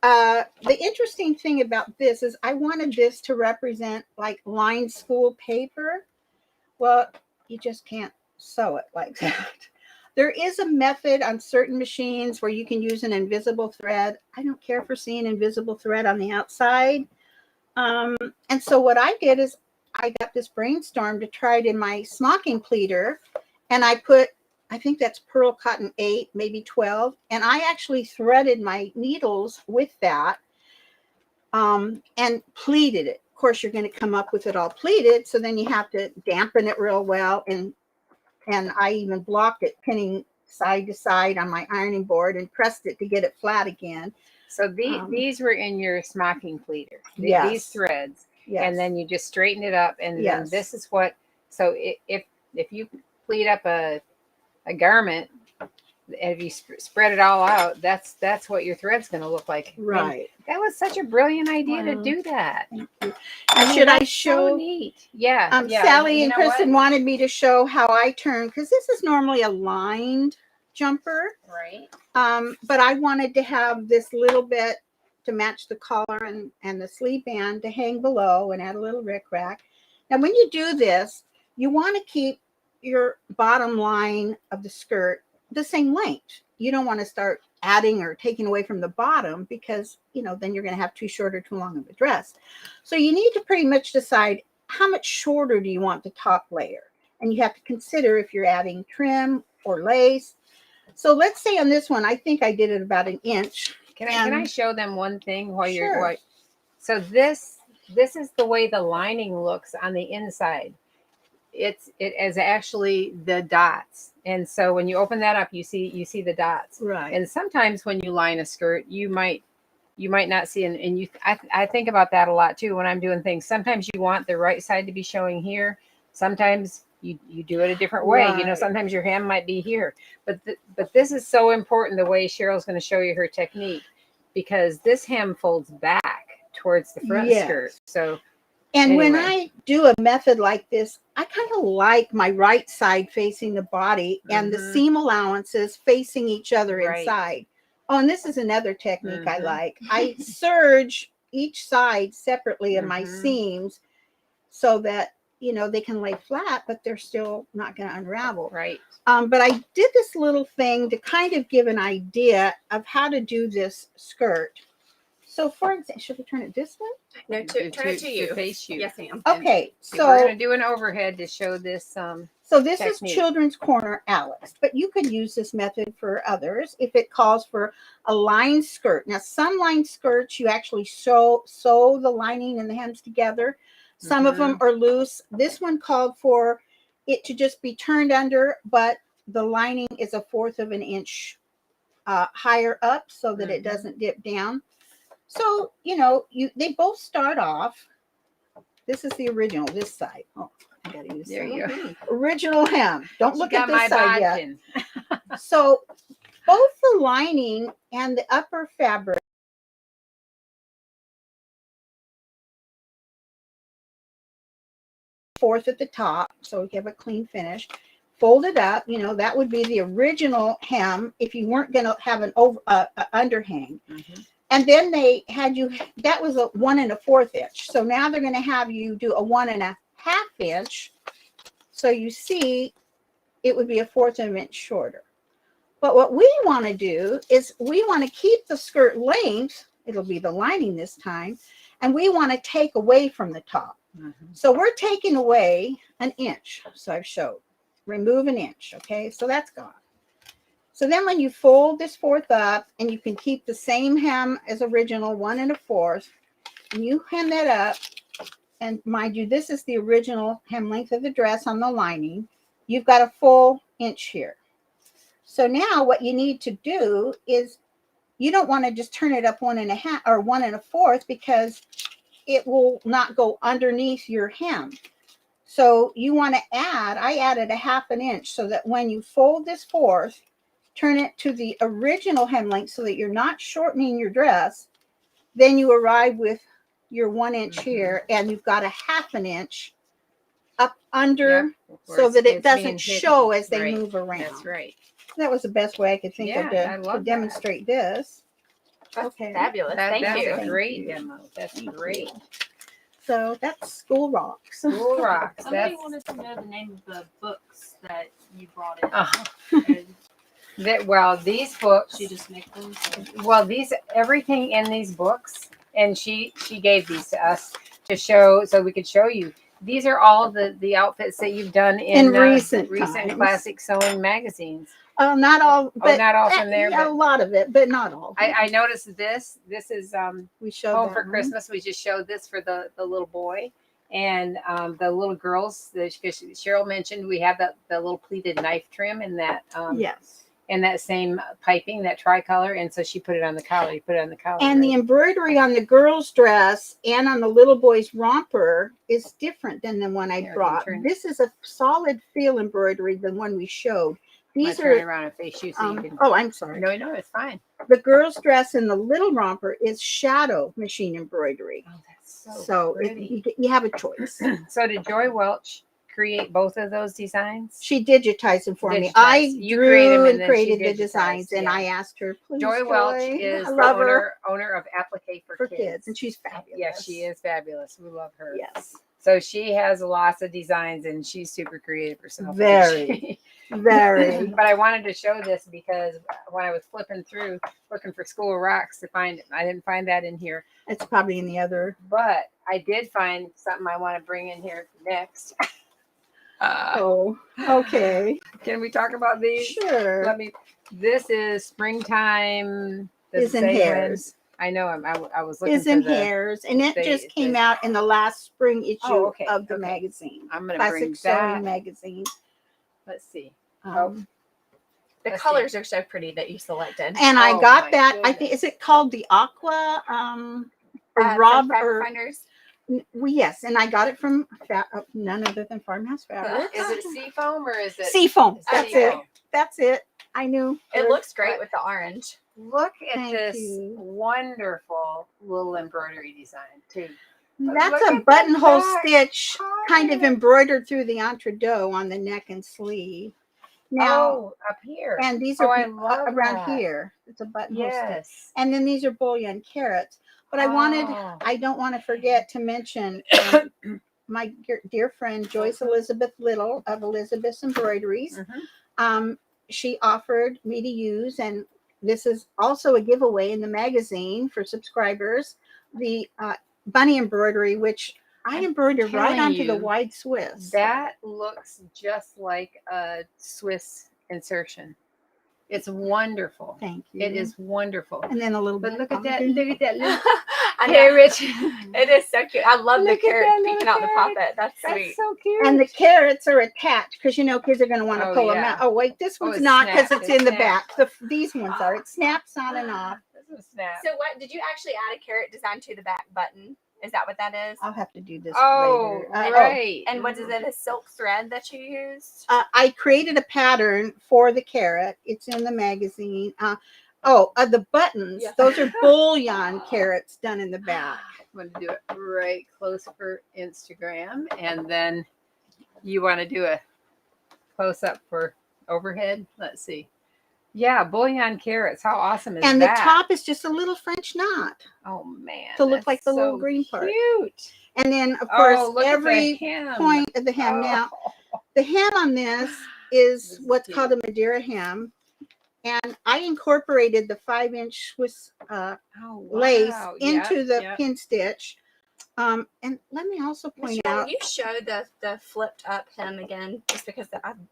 The interesting thing about this is I wanted this to represent like lined school paper. Well, you just can't sew it like that. There is a method on certain machines where you can use an invisible thread. I don't care for seeing invisible thread on the outside. And so what I did is I got this brainstorm to try it in my smocking pleater, and I think that's pearl cotton 8, maybe 12, and I actually threaded my needles with that and pleated it. Of course, you're going to come up with it all pleated, so then you have to dampen it real well, and I even blocked it, pinning side to side on my ironing board and pressed it to get it flat again. So these were in your smocking pleater. Yes. These threads. Yes. And then you just straighten it up, and Yes. then this is what. So if you pleat up a garment, if you spread it all out, that's what your thread's going to look like. Right. And that was such a brilliant idea to Wow. do that. And should I show? So neat. Yeah. Yeah. Sally You and know Kristen what? wanted me to show how I turn, because this is normally a lined jumper. Right. But I wanted to have this little bit to match the collar and the sleeve band to hang below and add a little rickrack. Now, when you do this, you want to keep your bottom line of the skirt the same length. You don't want to start adding or taking away from the bottom, because, then you're going to have too short or too long of a dress. So you need to pretty much decide how much shorter do you want the top layer. And you have to consider if you're adding trim or lace. So let's say on this one, I think I did it about an inch. Can I show them one thing while Sure. you're? So this this is the way the lining looks on the inside. It is actually the dots, and so when you open that up, you see the dots. Right. And sometimes when you line a skirt, you might not see, and I think about that a lot too when I'm doing things. Sometimes you want the right side to be showing here. Sometimes you do it a different way. You know, Right. sometimes your hem might be here, but this is so important, the way Cheryl's going to show you her technique, because this hem folds back towards the front Yes. skirt. So And when anyway. I do a method like this, I kind of like my right side facing the body and the Mhm. seam allowances facing each other Right. inside. Oh, and this is another technique I Mhm. like. I serge each side separately of my Mhm. seams so that, you know, they can lay flat, but they're still not going to unravel. Right. But I did this little thing to kind of give an idea of how to do this skirt. So, for example, should we turn it this way? No, turn it to you. Face you. Yes, ma'am. Okay, So we're so going to do an overhead to show this. So this is technique. Children's Corner Alex, but you could use this method for others if it calls for a lined skirt. Now, some lined skirts, you actually sew the lining and the hems together. Some of them are loose. This one called for it to just be turned under, but the lining is 1/4 of an inch higher up so that it doesn't dip down. So, you know, they both start off. This is the original, this side. Oh, I gotta use There you go. original hem. Don't She look got at this my side yet. bodkin. So both the lining and the upper fabric fourth at the top, so we have a clean finish. Fold it up. You know, that would be the original hem if you weren't going to have an underhang. And then they had you, that was a 1 1/4 inch. So now they're going to have you do a 1 1/2 inch. So you see, it would be 1/4 of an inch shorter. But what we want to do is we want to keep the skirt length. It'll be the lining this time. And we want to take away from the top. So we're taking away 1 inch. So I've showed. Remove 1 inch. Okay, so that's gone. So then when you fold this fourth up, and you can keep the same hem as original, 1 1/4, and you hem that up, and mind you, this is the original hem length of the dress on the lining. You've got a full inch here. So now what you need to do is you don't want to just turn it up 1 1/2 or 1 1/4 because it will not go underneath your hem. So you want to I added 1/2 inch so that when you fold this fourth, turn it to the original hem length so that you're not shortening your dress. Then you arrive with your 1 inch here, and you've got 1/2 inch up under so that it doesn't show as they move around. That's right. That was the best way I could think of I to love demonstrate this. That's Okay. fabulous. That's Thank you. a great you. demo. That's great. So that's School Rocks. Cool rocks. Somebody That's wanted to know the name of the books that you brought in. uh, that. Well, these books. She just make them. Well, everything in these books, and she gave these to us to show, so we could show you. These are all the outfits that you've done in recent recent times. classic sewing magazines. Not all, but not all from there, yeah, but a lot of it, but not all. I noticed this. This is We showed Home that for one. Christmas. We just showed this for the little boy and the little girls. Because Cheryl mentioned we have the little pleated knife trim in that Yes. and that same piping, that tricolor, and so she put it on the collar. You put it on the collar. And the embroidery on the girl's dress and on the little boy's romper is different than the one I Here, brought. turn- This is a solid feel embroidery, the one we showed. These turn are. around and face you so you can. Oh, I'm sorry. No, it's fine. The girl's dress and the little romper is shadow machine embroidery. Oh, that's So pretty. you have a choice. So did Joy Welch create both of those designs? She digitized them for me. Digitized. I You create 'em drew and and then created she the digitized, designs, and yeah. I asked her, please, Joy Welch Joy, is I the love her. owner of Applique for Kids, and she's fabulous. Yeah, she is fabulous. We love her. Yes, So she has lots of designs, and she's super creative herself. Very. very. But I wanted to show this because when I was flipping through looking for School Rocks to find it, I didn't find that in here. It's probably in the other. But I did find something I want to bring in here next. Oh, okay. Can we talk about these? Sure. This is Springtime. Does Is it in say when? hairs. I know. I was looking is for in the. hairs, and it they- just came the- out in the last spring issue Oh, okay, of the okay. magazine. I'm gonna Classic bring Sewing that. magazine. Let's see. Um, The Let's colors are so pretty that you selected. and I Oh, got my that. I think, is it called the Aqua? Or From Rob Fabric or Finders. well, yes, and I got it from none other than Farmhouse Fabric. Is it seafoam or is it Seafoam. That's seafoam? it. That's it. I knew. It looks great with the orange. Look at Thank this you. wonderful little embroidery design too. That's Look a at the buttonhole back stitch, kind of pocket. embroidered through the entredeaux on the neck and sleeve. Now, Oh, up here. and these Oh, are I love around that. here. It's a buttonhole stitch. Yes. And then these are bullion carrots. But I Oh. I don't want to forget to mention my dear friend Joyce Elizabeth Little of Elizabeth's Embroideries. Mhm. She offered me to use, and this is also a giveaway in the magazine for subscribers, the bunny embroidery, which I embroidered right telling onto the you, wide Swiss. That looks just like a Swiss insertion. It's wonderful. Thank you. It is wonderful. And then a little But bit. look at that! on- Look at that little I know. carrot. It is so cute. I love Look the at carrot that peeking little out the carrot. poppet. That's That's sweet. so cute. And the carrots are attached because kids are going to want to Oh, pull them yeah. out. Oh wait, this Oh, one's it's not because snapped. it's It's in the snapped. back. These ones are. It snaps on and off. This is snap. So what did you actually add a carrot design to the back button? Is that what that is? I'll have to do this Oh, later. right. And what is it? A silk thread that you used? I created a pattern for the carrot. It's in the magazine. The buttons. Yeah. Those are bullion carrots done in the back. I'm going to do it right close for Instagram. And then you want to do a close up for overhead. Let's see. Yeah, bullion carrots. How awesome is And that? the top is just a little French knot Oh, man. to look that's like the little so green part. Cute. And then, of course, Oh, look at the every hem. point of the hem. Now, Oh. the hem on this This is is what's cute. called a Madeira hem. And I incorporated the 5-inch Swiss Oh, lace wow. into Yep, the yep. pin stitch. And let me also point Michelle, out, will you show the flipped up hem again? Just because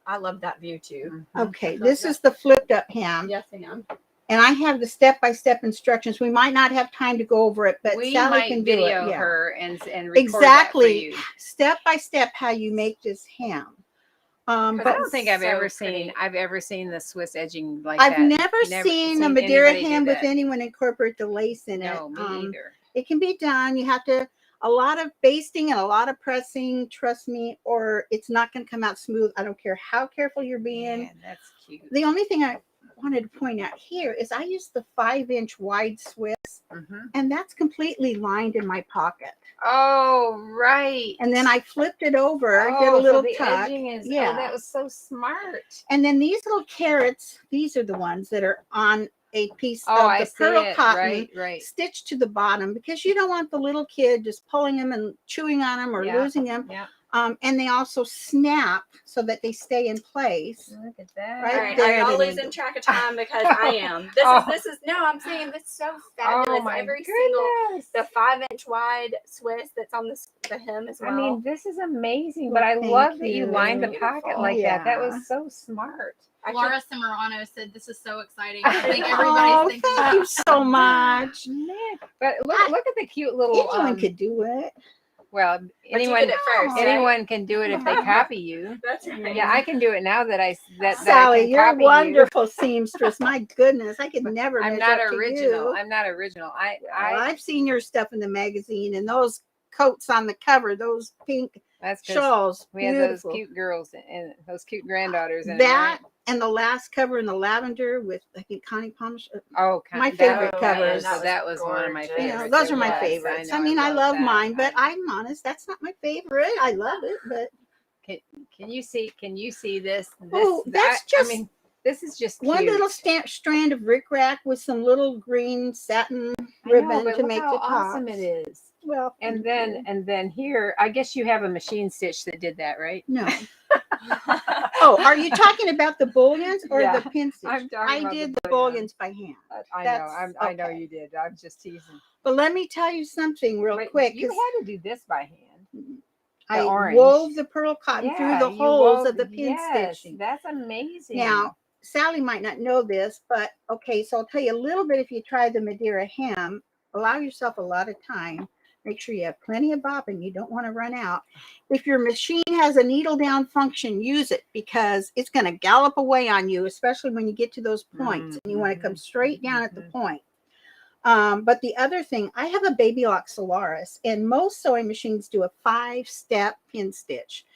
I love that view too. Mhm. okay, this is the flipped up hem. Yes, ma'am. And I have the step-by-step instructions. We might not have time to go over it, but We Sally might can do video it. Yeah. her and record Exactly. that for you. Step-by-step how you make this hem. But I But don't think I've so ever pretty. seen the Swiss edging like I've that. never seen a Madeira anybody do hem with that. anyone incorporate the lace in No, it. me either. It can be done. You have to a lot of basting and a lot of pressing, trust me, or it's not going to come out smooth. I don't care how careful you're being. Man, that's cute. The only thing I wanted to point out here is I used the 5-inch wide Swiss, Mhm. and that's completely lined in my pocket. Oh, right. And then I flipped it over, did a Oh, little so the tuck. edging is. Yeah. Oh, that was so smart. And then these little carrots, these are the ones that are on a piece Oh, of I the see pearl it. cotton Right. stitched to the bottom because you don't want the little kid just pulling them and chewing on them or Yeah. losing them. Yeah. And they also snap so that they stay in place. Look at that. Right All right, there, are y'all they losing need track of time because I am. This is no, I'm saying this is so fabulous. Oh my Every single goodness. the 5-inch wide Swiss that's on the hem as well. I mean, this is amazing, Well, but I thank love that you you. lined the Beautiful. pocket like that. That Yeah. was so smart. Laura Cimarrano said this is so exciting. I think Oh, everybody's thinking thank you so much. Man, but look at the cute little. Anyone could do it. Well, But you anyone did it first, right? anyone can do it if they copy you. That's right. Yeah, I can do it now that I Sally, can you're a copy wonderful seamstress. My goodness, I could never. you. I'm measure not up to original. you. I'm not original. Well, I've seen your stuff in the magazine and those coats on the cover, those pink that's because shawls. we had Beautiful. those cute girls and those cute granddaughters. In That it, right? and the last cover in the lavender with I think Connie Palmer. Oh, my that favorite was- covers. That was one of my gorgeous. You know, favorites. those It are my was. favorites. know, I mean, I love that. mine, but I'm honest, that's not my favorite. I love it, but Can you see? Can you see this? Oh, that's I just mean, this is just one cute. little strand of rickrack with some little green satin I know, ribbon but to look make how the top. awesome it is. Well, And thank you. then here, I guess you have a machine stitch that did that, right? No. Oh, are you talking about the bullions or Yeah, the pin stitch? I'm talking I about did the the bullion. bullions by hand. I That's know. I know okay. you did. I'm just teasing. But let me tell you something real Wait, quick. you 'Cause had to do this by hand. I orange. wove the pearl cotton through the you holes wove- of the pin yes, stitching. That's amazing. Now, Sally might not know this, but okay, so I'll tell you a little bit if you try the Madeira hem. allow yourself a lot of time. Make sure you have plenty of bobbin. You don't want to run out. If your machine has a needle down function, use it, because it's going to gallop away on you, especially when you get to those points and you want to come straight down at the point. But the other thing, I have a Baby Lock Solaris, and most sewing machines do a 5-step pin stitch.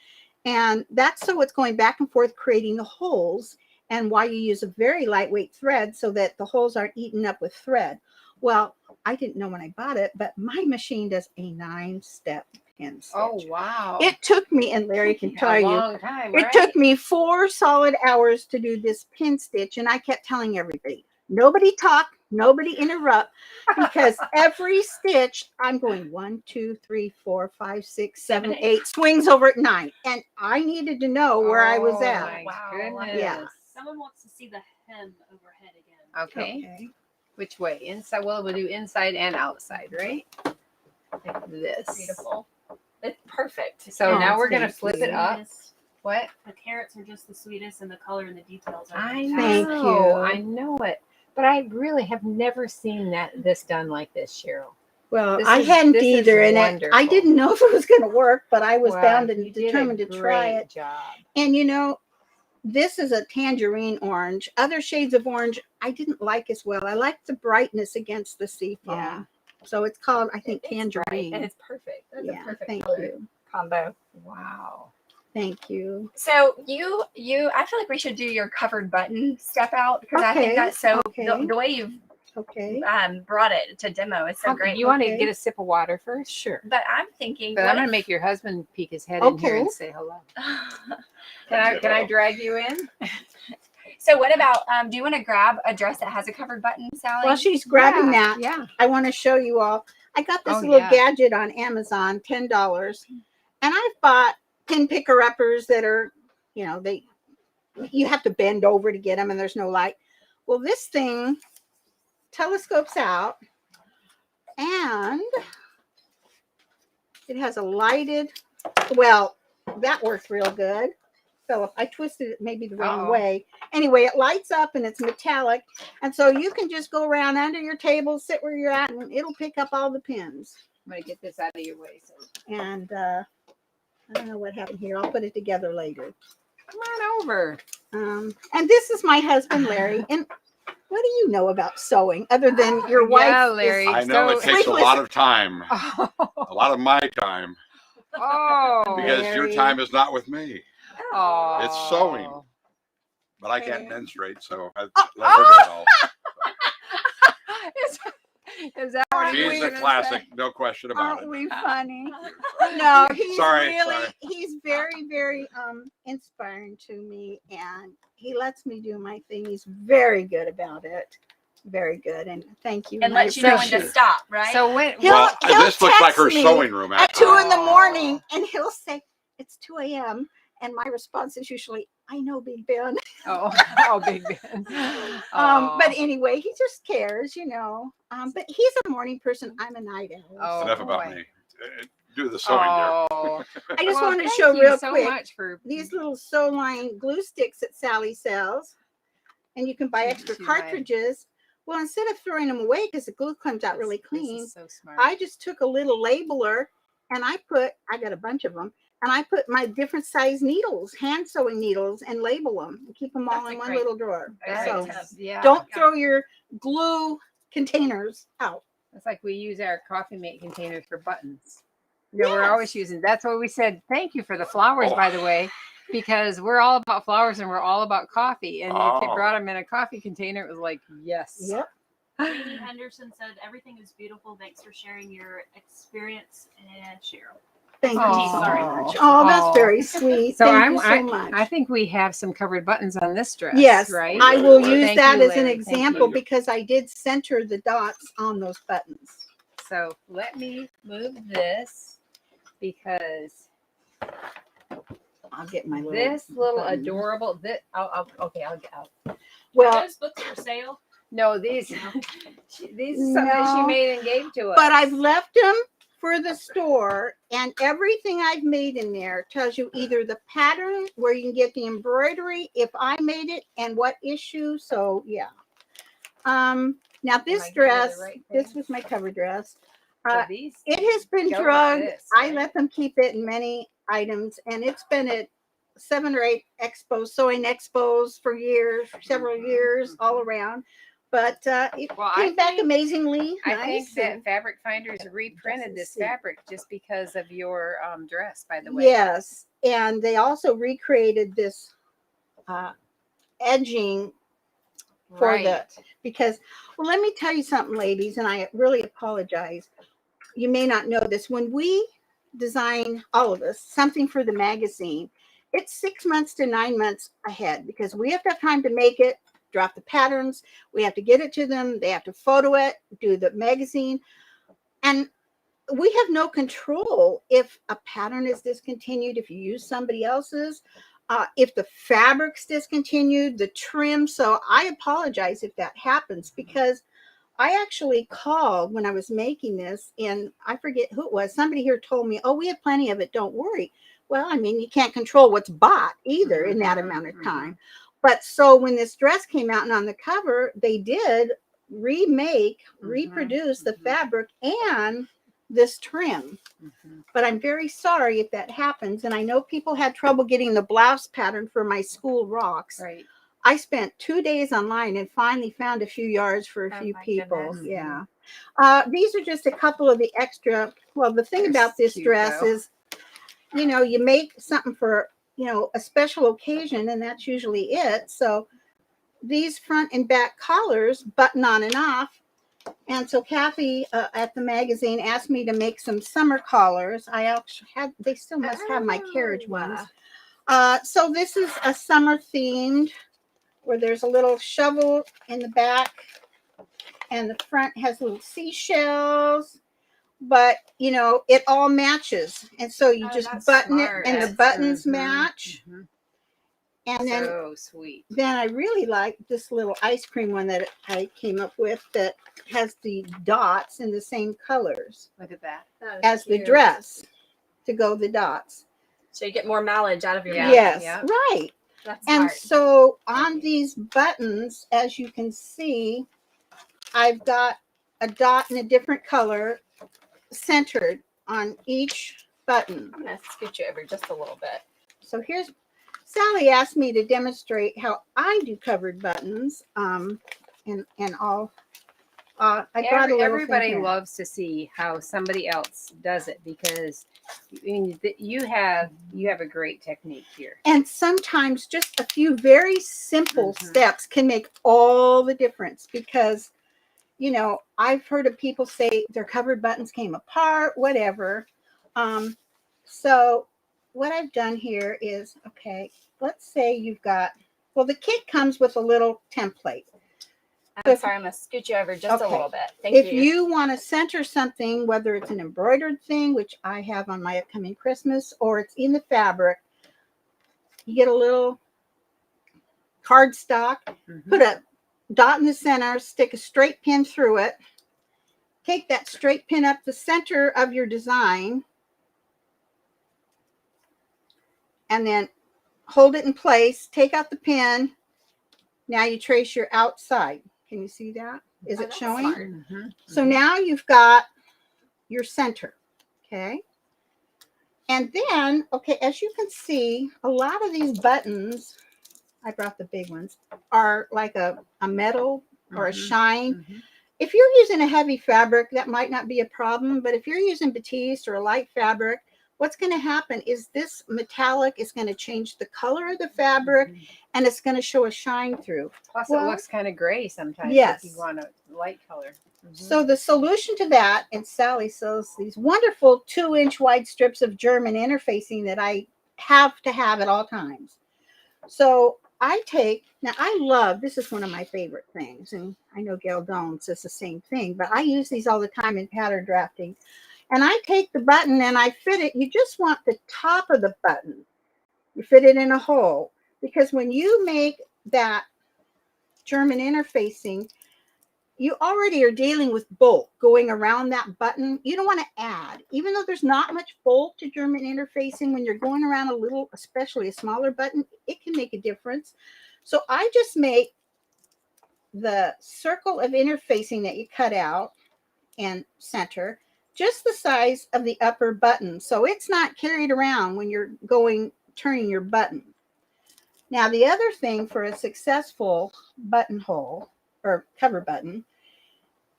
And that's so it's going back and forth, creating the holes, and why you use a very lightweight thread so that the holes aren't eaten up with thread. Well, I didn't know when I bought it, but my machine does a 9-step pin stitch. Oh, wow. It took me, and Larry can tell a you, long time, it right? took me 4 solid hours to do this pin stitch. And I kept telling everybody, nobody talk, nobody interrupt, because every stitch I'm going 1, 2, 3, 4, 5, 6, 7, 8 swings over at 9. And I needed to know where I was Oh, at. my Wow. goodness. Yeah. Someone wants to see the hem overhead again. Okay. Which way? Inside? Well, we'll do inside and outside, right? Like this. Beautiful. It's perfect. So Oh, now we're going to thank flip you. it up. Sweetest. What? The carrots are just the sweetest, and the color and the details are I fantastic. know. Thank you. I know it. But I really have never seen this done like this, Cheryl. Well, This I is- hadn't this is either, and I wonderful. didn't know if it was going to work, but I was Well, bound you and did a determined to try great it. job. And you know, this is a tangerine orange. Other shades of orange I didn't like as well. I like the brightness against the seafoam. Yeah. So it's called, I think, It's bright, tangerine. and it's perfect. That's Yeah, a perfect thank color you. combo. Wow. Thank you. So you, I feel like we should do your covered button step out, because I think Okay, that's so okay. the way you've Okay. brought it to demo is so How- great. You want to Okay. get a sip of water first? Sure. But I'm thinking, But what I'm going if- to make your husband peek his head in here Okay. and say hello. Can I drag you in? So what about, do you want to grab a dress that has a covered button, Sally? While she's grabbing Yeah, that, Yeah. I want to show you all. I got this Oh, little yeah. gadget on Amazon, $10. And I've bought pin picker uppers that are, you know, you have to bend over to get them and there's no light. Well, this thing telescopes out and it has a lighted, well, that worked real good. Philip, I twisted it maybe the wrong Uh-oh. way. Anyway, it lights up and it's metallic. And so you can just go around under your table, sit where you're at, and it'll pick up all the pins. I'm going to get this out of your way. So. And I don't know what happened here. I'll put it together later. Come on over. And this is my husband, Larry. And what do you know about sewing other than your wife? Yeah, is- Larry. I know it So- takes a lot of time, Oh. a lot of my time, Oh. because your Larry. time is not with me. Oh. It's sewing. But I can't Okay. menstruate, so I let her do it all. Is that what you were She's a gonna classic, no question about Aren't it. we funny? No, he's Sorry, really, sorry. he's very, very inspiring to me, and he lets me do my thing. He's very good about it. Very good. And thank you. and I let you know when appreciate to it. stop, right? So when? He'll- Well, he'll this looks like her text me sewing room. At Actually. 2 in the Oh. morning, and he'll say, it's 2 a.m. And my response is usually, I know, Big Ben. Oh, Big Ben. But anyway, he just cares, you know. But he's a morning person. I'm a night owl. Oh, Enough about boy. me. Do the sewing there. Oh. I just Well, wanted to thank show you real so quick much for these little sew line glue sticks that Sally sells, and you can buy extra Too bad. cartridges. Well, instead of throwing them away because the glue comes out really This clean, is so smart. I just took a little labeler and I got a bunch of them, and I put my different size needles, hand sewing needles, and label them and keep them all That's in a one great- little drawer. Very So tip. Yeah. don't throw your glue containers out. It's like we use our coffee mate containers for buttons. You know, we're always using. That's what we said. Thank you for the flowers, Oh. by the way, because we're all about flowers and we're all about coffee. And you Oh. brought them in a coffee container. It was like, yes. Yep. Katie Henderson said, everything is beautiful. Thanks for sharing your experience. And Cheryl. Thank you Aw. so much. Oh, that's Aw. very sweet. So Thank you so I much. think we have some covered buttons on this dress. Yes, right. I will use Thank that you, as an Larry. Thank example you. because I did center the dots on those buttons. So let me move this because I'll get my little this little button. adorable. This okay. I'll get out. Are Well, those books for sale? No, these these are something No. she made and gave to us. but I've left them for the store, and everything I've made in there tells you either the pattern where you can get the embroidery, if I made it, and what issue. So yeah. Now Am I this getting the dress, right this thing? was my cover dress. So these It has been go with drugged. this, I right? let them keep it in many items, and it's been at 7 or 8 expos, sewing expos for years, several years, all around. But it Well, I came back think- amazingly I nice. think that and- Fabric Finders reprinted this see. fabric just because of your dress, by the way. Yes, and they also recreated this edging for the because well, let me tell you something, ladies, and I really apologize. You may not know this. When we design, all of us, something for the magazine, it's 6 months to 9 months ahead because we have to have time to make it, drop the patterns, we have to get it to them, they have to photo it, do the magazine, and we have no control if a pattern is discontinued, if you use somebody else's, if the fabric's discontinued, the trim. So I apologize if that happens because I actually called when I was making this, and I forget who it was. Somebody here told me, oh, we have plenty of it. Don't worry. Well, I mean, you can't control what's bought either in that amount of time. But so when this dress came out and on the cover, they did reproduce the fabric and this trim. But I'm very sorry if that happens. And I know people had trouble getting the blouse pattern for my school rocks. Right. I spent 2 days online and finally found a few yards for a Oh few my people. goodness. Yeah. These are just a couple of the extra. Well, the thing They're about this cute, dress though. is, you know, you make something for, you know, a special occasion, and that's usually it. So these front and back collars button on and off. And so Kathy at the magazine asked me to make some summer collars. I actually had, they still must have my carriage ones. So this is a summer themed where there's a little shovel in the back and the front has little seashells, but you know, it all matches. And so you Oh, just that's button smart. it and the That's- buttons mhm, match. mhm. And then So sweet. I really like this little ice cream one that I came up with that has the dots in the same colors Look at that. as the dress to go the dots. So you get more mileage out of your Yeah. money. Yes, yeah. right. That's And smart. so on these buttons, as you can see, I've got a dot in a different color centered on each button. I'm gonna scoot you over just a little bit. So here's, Sally asked me to demonstrate how I do covered buttons. And all. I brought a little Everybody thing here. loves to see how somebody else does it because I mean, you have a great technique here. And sometimes just a few very simple steps can make all the difference because, you know, I've heard of people say their covered buttons came apart, whatever. So what I've done here is, okay, let's say you've got, well, the kit comes with a little template. I'm sorry, I'm gonna scoot you over just a Okay. little bit. Thank If you. you want to center something, whether it's an embroidered thing, which I have on my upcoming Christmas, or it's in the fabric, you get a little cardstock, put a dot in the center, stick a straight pin through it, take that straight pin up the center of your design, and then hold it in place, take out the pin. Now you trace your outside. Can you see that? Is it that's showing? smart. So now you've got your center, okay? And then, okay, as you can see, a lot of these buttons, I brought the big ones, are like a metal or a shine. If you're using a heavy fabric, that might not be a problem, but if you're using batiste or a light fabric, what's going to happen is this metallic is going to change the color of the fabric and it's going to show a shine through. Plus, Well, it looks kind of gray sometimes yes. if you want a light color. So the solution to that, and Sally sells these wonderful 2-inch wide strips of German interfacing that I have to have at all times. So I take, now I love, this is one of my favorite things, and I know Gail Doan says the same thing, but I use these all the time in pattern drafting. And I take the button and I fit it. You just want the top of the button. You fit it in a hole. Because when you make that German interfacing, you already are dealing with bolt going around that button. You don't want to add, even though there's not much bolt to German interfacing, when you're going around a little, especially a smaller button, it can make a difference. So I just make the circle of interfacing that you cut out and center just the size of the upper button. So it's not carried around when you're turning your button. Now, the other thing for a successful buttonhole or cover button,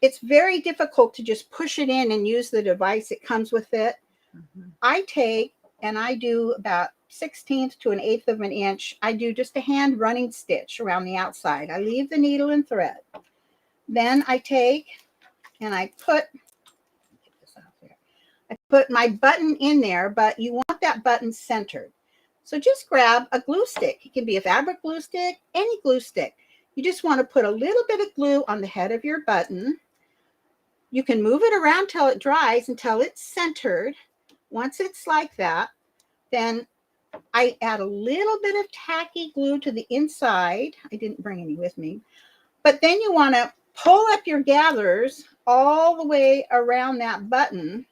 it's very difficult to just push it in and use the device that comes with it. I take and I do about 1/16 to 1/8 of an inch. I do just a hand running stitch around the outside. I leave the needle and thread. Then I take and I put my button in there, but you want that button centered. So just grab a glue stick. It can be a fabric glue stick, any glue stick. You just want to put a little bit of glue on the head of your button. You can move it around till it dries, until it's centered. Once it's like that, then I add a little bit of tacky glue to the inside. I didn't bring any with me. But then you want to pull up your gathers all the way around that button.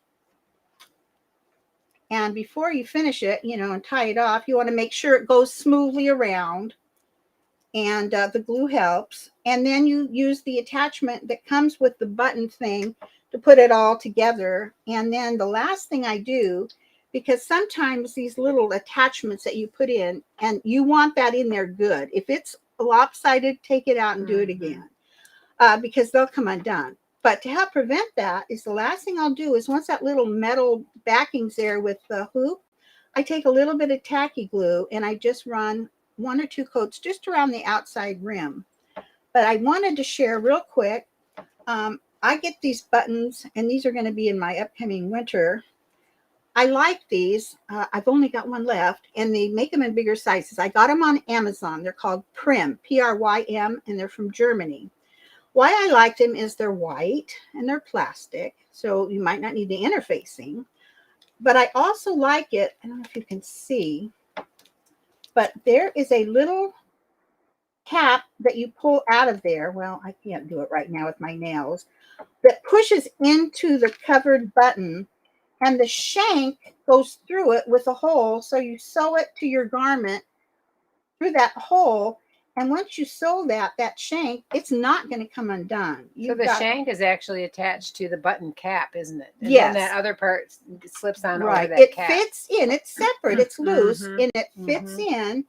And before you finish it, and tie it off, you want to make sure it goes smoothly around. And the glue helps. And then you use the attachment that comes with the button thing to put it all together. And then the last thing I do, because sometimes these little attachments that you put in, and you want that in there good. If it's lopsided, take it out and do it again, because they'll come undone. But to help prevent that, is the last thing I'll do is, once that little metal backing's there with the hoop, I take a little bit of tacky glue and I just run 1 or 2 coats just around the outside rim. But I wanted to share real quick. I get these buttons, and these are going to be in my upcoming winter. I like these. I've only got one left, and they make them in bigger sizes. I got them on Amazon. They're called Prym, Prym, and they're from Germany. Why I liked them is they're white and they're plastic, so you might not need the interfacing. But I also like it, I don't know if you can see, but there is a little cap that you pull out of there. Well, I can't do it right now with my nails, that pushes into the covered button, and the shank goes through it with a hole. So you sew it to your garment through that hole. And once you sew that shank, it's not going to come undone. So the shank is actually attached to the button cap, isn't it? And yes. then that other part slips on right. over that it cap. Fits in. It's separate. It's loose, and it fits in.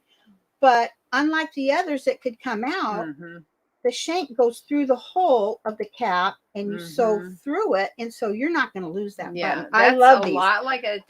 But unlike the others that could come out, the shank goes through the hole of the cap, and you sew through it, and so you're not going to lose that button. I love these. Lot like a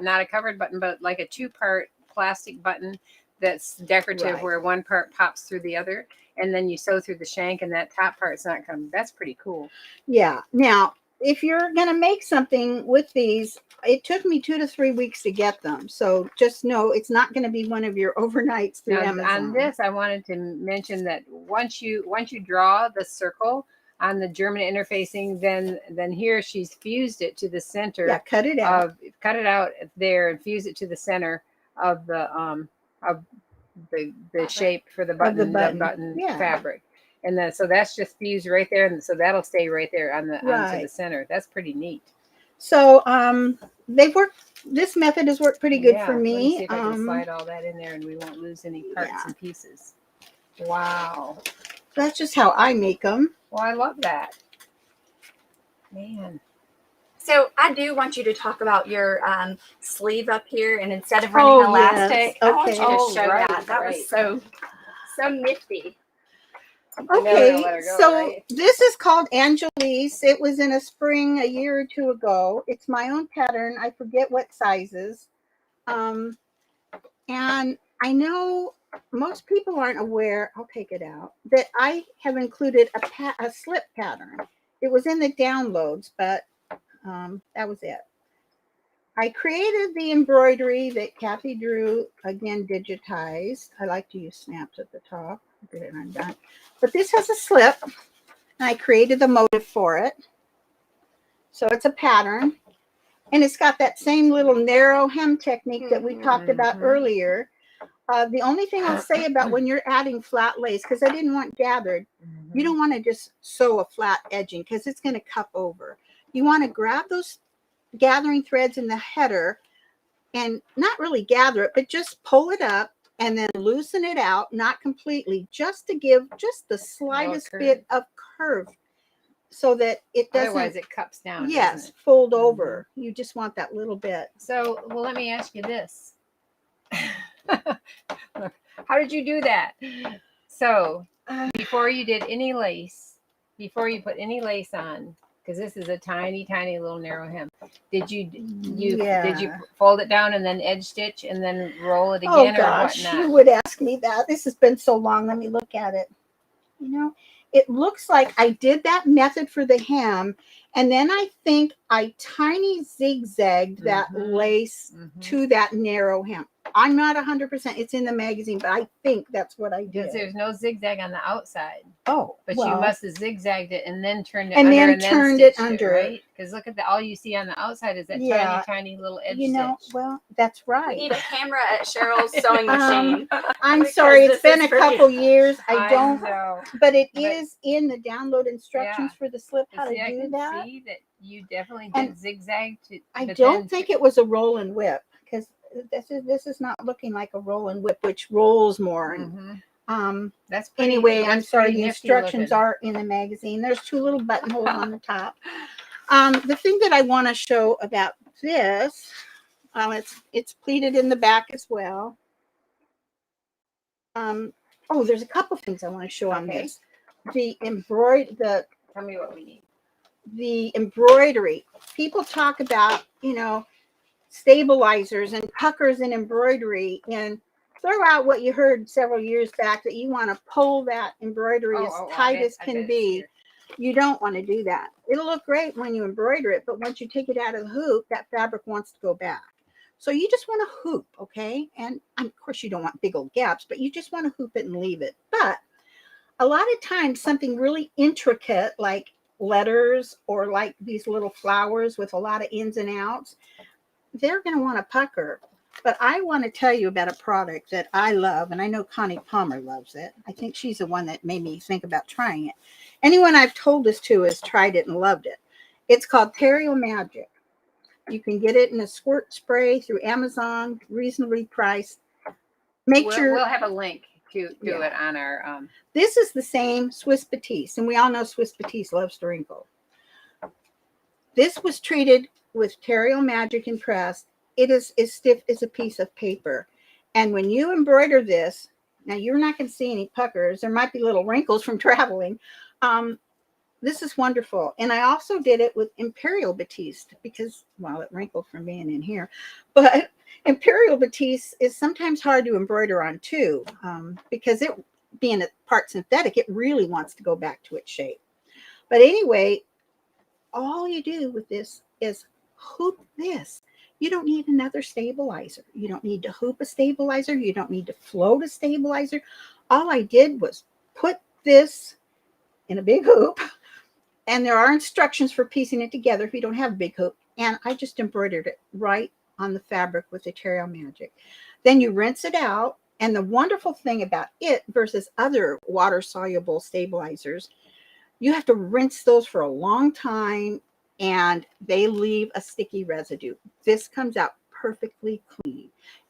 not a covered button, but like a 2-part plastic button that's decorative, where one part pops through the other, and then you sew through the shank, and that top part's not coming. That's pretty cool. Yeah. Now, if you're going to make something with these, it took me 2 to 3 weeks to get them. So just know it's not going to be one of your overnights through Amazon. On this, I wanted to mention that once you draw the circle on the German interfacing, then here she's fused it to the center. Yeah, cut it out. Cut it out there and fuse it to the center of the shape for the button, fabric. And then, so that's just fused right there. And so that'll stay right there on onto the center. That's pretty neat. So, this method has worked pretty good for me. Let me see if I can slide all that in there and we won't lose any parts and pieces. Wow. That's just how I make them. Well, I love that. Man. So I do want you to talk about your sleeve up here, and instead of running elastic, I want you to show that. That was so nifty. Okay, this is called Angelise. It was in a spring a year or 2 ago. It's my own pattern. I forget what sizes. And I know most people aren't aware, I'll take it out, that I have included a slip pattern. It was in the downloads, but that was it. I created the embroidery that Kathy drew, again digitized. I like to use snaps at the top. Get it undone. But this has a slip, and I created the motif for it. So it's a pattern, and it's got that same little narrow hem technique that we talked about earlier. The only thing I'll say about when you're adding flat lace, because I didn't want gathered, you don't want to just sew a flat edging because it's going to cup over. You want to grab those gathering threads in the header and not really gather it, but just pull it up and then loosen it out, not completely, just to give just the slightest bit of curve so that it doesn't. Otherwise, it cups down. Yes, Doesn't fold over. You just want that little bit. it? So, well, let me ask you this. How did you do that? So, before you did any lace, before you put any lace on, because this is a tiny, tiny little narrow hem, did you fold it down and then edge stitch and then roll it again, or whatnot? You would ask me that. This has been so long. Let me look at it. You know, it looks like I did that method for the hem, and then I think I tiny zigzagged that lace to that narrow hem. I'm not 100%. It's in the magazine, but I think that's what I did. Because there's no zigzag on the outside. Oh, but you must have zigzagged it and then turned it and under then and then turned it stitched under, right? Because look at all you see on the outside is that tiny, tiny little edge stitch. Well, that's right. We need a camera at Cheryl's sewing machine. I'm sorry, it's been a couple years. I don't know. But it is in the download instructions for the slip how to do that. See that you definitely did zigzag to. I don't think it was a roll and whip, because this is not looking like a roll and whip, which rolls more. That's pretty, anyway. I'm sorry. The instructions are in the magazine. There's two little buttonholes on the top. The thing that I want to show about this, it's pleated in the back as well. Oh, there's a couple things I want to show on this. The Tell me what we need. The embroidery. People talk about, stabilizers and puckers in embroidery, and throw out what you heard several years back, that you want to pull that embroidery as tight as can be. You don't want to do that. It'll look great when you embroider it, but once you take it out of the hoop, that fabric wants to go back. So you just want to hoop, okay? And of course you don't want big old gaps, but you just want to hoop it and leave it. But a lot of times something really intricate like letters or like these little flowers with a lot of ins and outs, they're going to want a pucker. But I want to tell you about a product that I love, and I know Connie Palmer loves it. I think she's the one that made me think about trying it. Anyone I've told this to has tried it and loved it. It's called Apparel Magic. You can get it in a squirt spray through Amazon, reasonably priced. We'll have a link to it on our. This is the same Swiss Batiste, and we all know Swiss Batiste loves to wrinkle. This was treated with Apparel Magic and pressed. It is as stiff as a piece of paper. And when you embroider this, now you're not going to see any puckers. There might be little wrinkles from traveling. This is wonderful. And I also did it with Imperial Batiste because, well, it wrinkled from being in here. But Imperial Batiste is sometimes hard to embroider on too, because it being a part synthetic, it really wants to go back to its shape. But anyway, all you do with this is hoop this. You don't need another stabilizer. You don't need to hoop a stabilizer. You don't need to float a stabilizer. All I did was put this in a big hoop, and there are instructions for piecing it together if you don't have a big hoop. And I just embroidered it right on the fabric with the Apparel Magic. Then you rinse it out. And the wonderful thing about it versus other water-soluble stabilizers, you have to rinse those for a long time, and they leave a sticky residue. This comes out perfectly clean.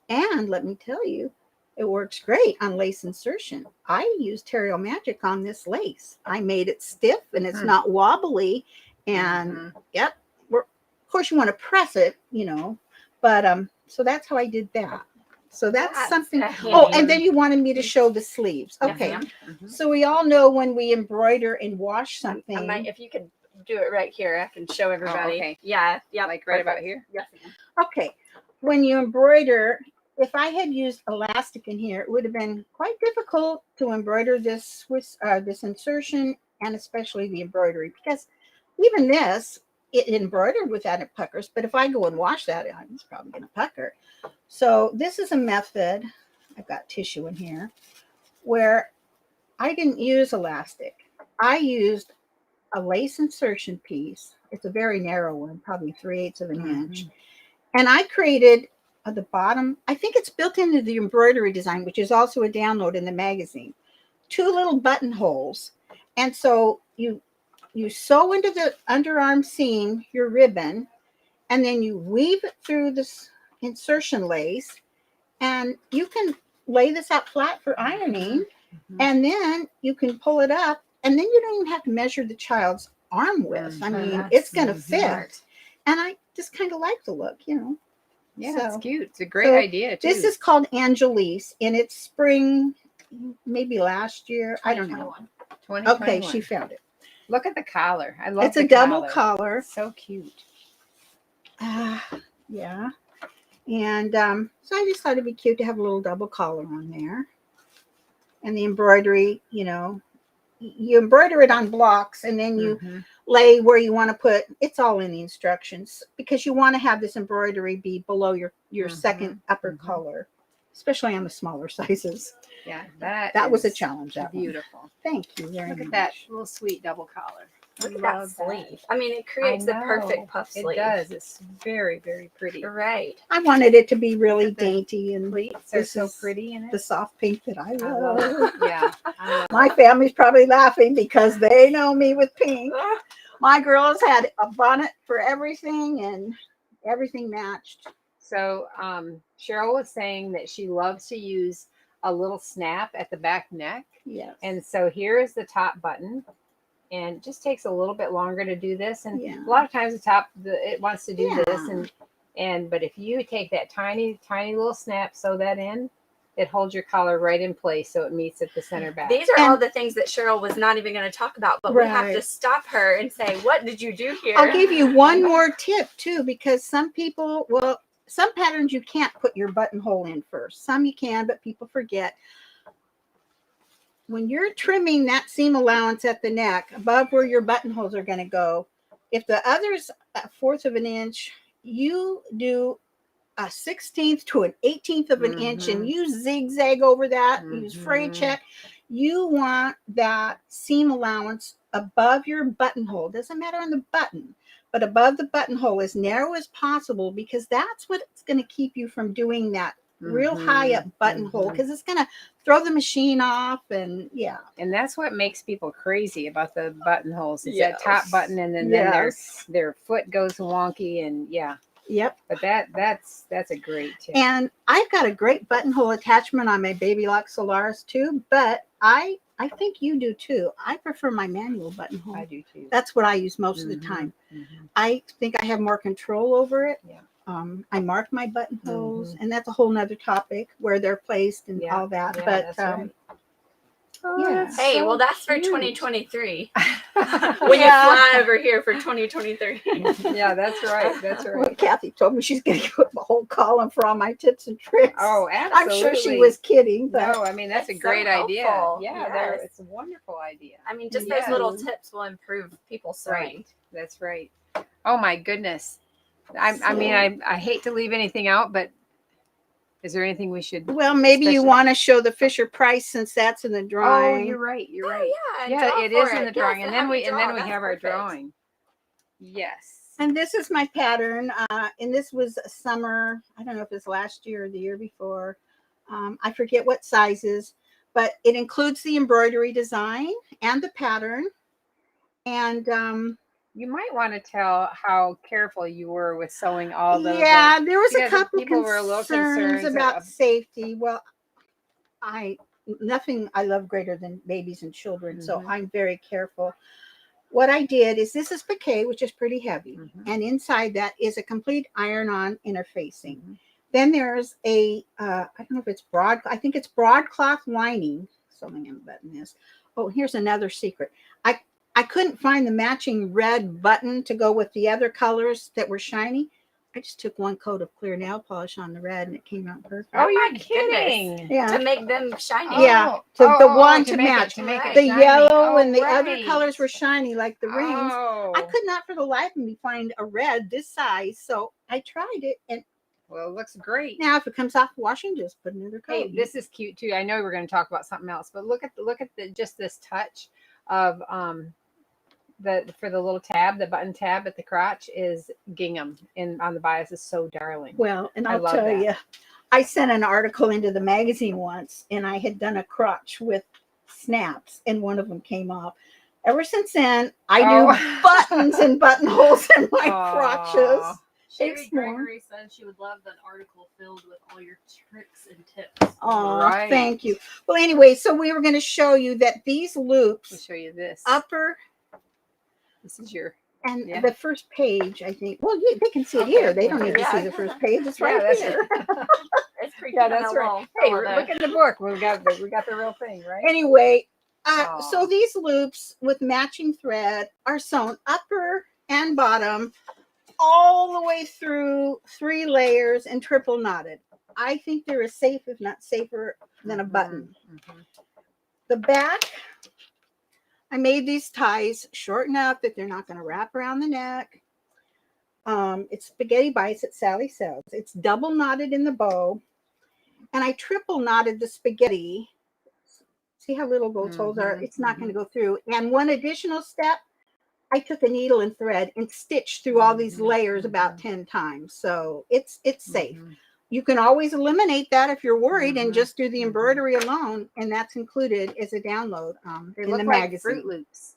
And let me tell you, it works great on lace insertion. I used Apparel Magic on this lace. I made it stiff and it's not wobbly. And yep, of course you want to press it, but so that's how I did that. So that's something. Oh, and then you wanted me to show the sleeves. Okay. So we all know when we embroider and wash something. If you could do it right here, I can show everybody. Okay. Yeah. Like right about here? Yes. Okay. When you embroider, if I had used elastic in here, it would have been quite difficult to embroider this insertion, and especially the embroidery, because even this, it embroidered without it puckers, but if I go and wash that, it's probably going to pucker. So this is a method, I've got tissue in here, where I didn't use elastic. I used a lace insertion piece. It's a very narrow one, probably 3/8 of an inch. And I created at the bottom, I think it's built into the embroidery design, which is also a download in the magazine, 2 little buttonholes. And so you sew into the underarm seam your ribbon, and then you weave it through this insertion lace, and you can lay this out flat for ironing, Mhm. and then you can pull it up, and then you don't even have to measure the child's arm width. I Mhm. mean, it's going to Mhm. fit. And I just kind of like the look, you know. Yeah, So- it's cute. It's a great so idea too. This is called Angelise, and it's spring, maybe last year. I don't know. 2021. Okay, she found it. Look at the collar. I love It's a the double collar. It's so cute. Yeah. And so I just thought it'd be cute to have a little double collar on there. And the embroidery, you know, you embroider it on blocks, and then you Mhm. lay where you want to put. It's all in the instructions, because you want to have this embroidery be below your Mhm. second upper Mhm. collar, especially on the smaller sizes. Yeah, That was a is challenge. That one. beautiful. Thank you very Look much. at that little sweet double collar. Look I at that love sleeve. I mean, it creates the perfect puff sleeve. It does. It's very, very pretty. Right. I wanted it to be really at the dainty, and Pleats are this so is pretty in it. the soft pink that I I love. love it. Yeah, I love My family's probably laughing because they know me with pink. My girls had a bonnet for everything, and everything matched. So Cheryl was saying that she loves to use a little snap at the back neck. Yes. And so here is the top button. And it just takes a little bit longer to do this. And Yeah. a lot of times it wants to do Yeah. this. But if you take that tiny, tiny little snap, sew that in, it holds your collar right in place so it meets at the center back. These are all the things that Cheryl was not even going to talk about, but we have to Right. stop her and say, what did you do here? I'll give you one more tip too, because some people, well, some patterns you can't put your buttonhole in first. Some you can, but people forget. When you're trimming that seam allowance at the neck above where your buttonholes are going to go, if the other's a fourth of an inch, you do a 16th to an 18th of an inch, and you zigzag over that, use fray check. You want that seam allowance above your buttonhole. Doesn't matter on the button, but above the buttonhole as narrow as possible, because that's what's going to keep you from doing that real high up buttonhole, because it's going to throw the machine off. And yeah. And that's what makes people crazy about the buttonholes. Is Yes. that top button, and then their foot goes wonky, and yeah. Yep. But that's a great tip. And I've got a great buttonhole attachment on my Baby Lock Solaris too, but I think you do too. I prefer my manual buttonhole. I do too. That's what I use most of the time. I think I have more control over it. Yeah. I mark my buttonholes, and that's a whole nother topic where they're placed and all that. Yeah, but that's right. yeah. Hey, so well, that's cute. for 2023. When you fly over here for 2023. Yeah, that's right. That's Well, right. Kathy told me she's going to put a whole column for all my tips and tricks. Oh, I'm absolutely. sure she was kidding, but No, I mean that's a It's so great idea. helpful. Yeah, Yes. it's a wonderful idea. I mean, just Yes. those little tips will improve people's sewing. Right. That's right. Oh my goodness. I mean, I hate to leave anything out, but is there anything we should? well, maybe you especially- want to show the Fisher Price, since that's in the Oh, drawing. you're right. You're Yeah, right. yeah, Yeah, draw it for is in the Yes, drawing, and then we draw. have That's our perfect. drawing. Yes. And this is my pattern. And this was summer. I don't know if it was last year or the year before. I forget what sizes, but it includes the embroidery design and the pattern. And You might want to tell how careful you were with sewing all those. yeah, there was a because couple people were a little concerns concerned about safety. Well, nothing I love greater than babies and children, so Mhm. I'm very careful. What I did is, this is piqué, which is pretty heavy, and inside that is a complete iron-on interfacing. Then there's a I don't know if it's I think it's broadcloth lining. Something I'm button this. Oh, here's another secret. I couldn't find the matching red button to go with the other colors that were shiny. I just took one coat of clear nail polish on the red, and it came out perfect. Oh, my you're goodness. kidding. Yeah. To make them shiny. Yeah, the one to make match. to make it The shiny. yellow Oh, and the other right. colors were shiny, like the rings. Oh. I could not for the life of me find a red this size, so I tried it. And Well, it looks great. now, if it comes off washing, just put another coat. Hey, this is cute too. I know we're going to talk about something else, but look at just this touch of for the little tab, the button tab at the crotch is gingham, and on the bias is so darling. Well, and I I'll love tell that. you, I sent an article into the magazine once, and I had done a crotch with snaps, and one of them came off. Ever since then, I do buttons and buttonholes in my crotches. Sherry It's more. Gregory says she would love an article filled with all your tricks and tips. Oh, Right. thank you. Well, anyway, so we were going to show you that these We'll loops, show you this. upper This is your. and Yeah. the first page, I think. Well, yeah, they can see it here. They don't need to Yeah. see the first page. It's Yeah, right that's here. It's pretty Yeah, cute on that's the right. wall. Hey, Oh, look at the book. We got the real thing, right? Anyway, so Aw. these loops with matching thread are sewn upper and bottom all the way through 3 layers and triple knotted. I think they're as safe, if not safer, than a button. Mhm. The back, I made these ties short enough that they're not going to wrap around the neck. It's Spaghetti Bites at Sally Sells. It's double knotted in the bow, and I triple knotted the spaghetti. See how little those holes are? It's not going to go through. And one additional step, I took a needle and thread and stitched through all these layers about 10 times. So it's safe. Mhm. You can always eliminate that if you're worried and Mhm. just do the embroidery alone, and that's included as a download They in look the like magazine. Fruit Loops.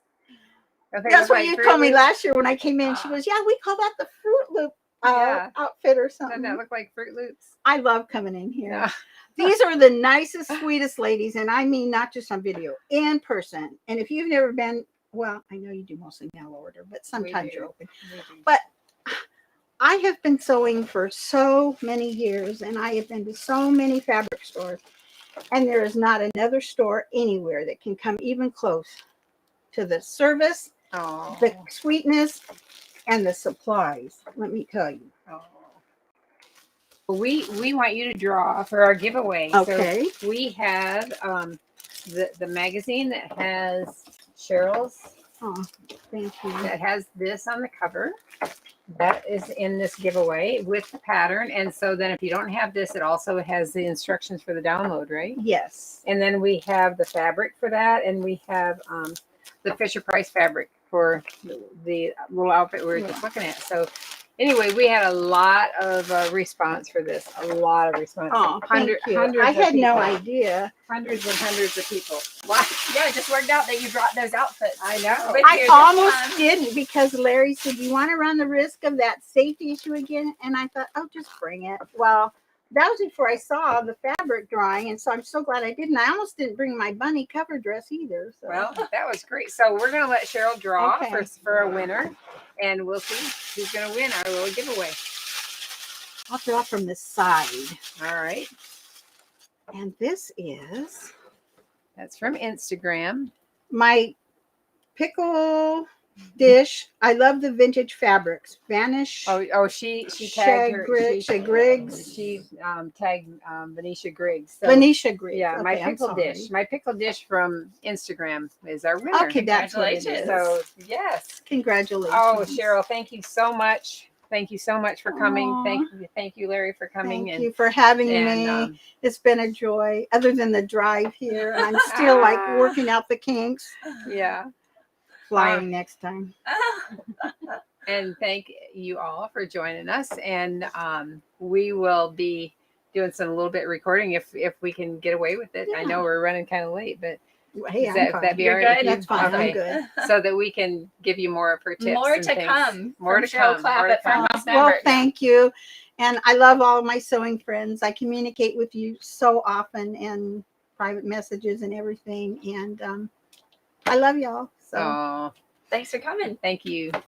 Don't they That's look what like you Fruit told me Loops? last year when I came in. She goes, "Yeah, we call that the Fruit Loop Yeah. outfit or Doesn't something." that look like Fruit Loops? I love coming in here. Yeah. These are the nicest, sweetest ladies, and I mean not just on video, in person. And if you've never been, well, I know you do mostly mail order, but sometimes do. you're open. We do. But I have been sewing for so many years, and I have been to so many fabric stores, and there is not another store anywhere that can come even close to the service, Oh. the sweetness, and the supplies. Let me tell you. Oh. We want you to draw for our giveaway. Okay. So we have the magazine that has Cheryl's, Oh, thank you. that has this on the cover. That is in this giveaway with the pattern. And so then if you don't have this, it also has the instructions for the download, right? Yes. And then we have the fabric for that, and we have the Fisher Price fabric for the little outfit we were just looking at. So anyway, we had a lot of response for this. A lot of response. Oh, thank you. Hundreds I of had no people. idea. Hundreds and hundreds of people. Wow. Yeah, it just worked out that you brought those outfits. I know. With I you this almost time. didn't because Larry said, "You want to run the risk of that safety issue again?" And I thought, "Oh, just bring it." Well, that was before I saw the fabric drawing, and so I'm so glad I didn't. I almost didn't bring my bunny cover dress either. So. Well, that was great. So we're gonna let Cheryl draw Okay. for a winner, and we'll see who's gonna win our little giveaway. I'll draw from the side. All right. And this is That's from Instagram. my pickle dish. I love the vintage fabrics. Vanish. Oh, she tagged her. Griggs. She tagged Venetia Griggs. So, Venetia Griggs. yeah, my Okay, I'm pickle sorry. dish. My pickle dish from Instagram is our winner. Okay, that's what it is. Congratulations. So yes. Congratulations. Oh, Cheryl, thank you so much. Thank you so much for coming. Aw. Thank you, Larry, for coming. Thank you for having and me. It's been a joy, other than the drive here. I'm still like working out the kinks. yeah. Flying next time. And thank you all for joining us. And we will be doing some little bit recording if we can get away with it. I know we're running kind of late, but Hey, is that, I'm that'd be fine. all right with you? That's fine. Okay. I'm good. So that we can give you more of her tips. More and to things. come. More from to Cheryl come. Clapp More to at come. Farmhouse Well, Fabric. thank you. And I love all my sewing friends. I communicate with you so often in private messages and everything. And I love y'all. So. Oh, Thanks for coming. thank you.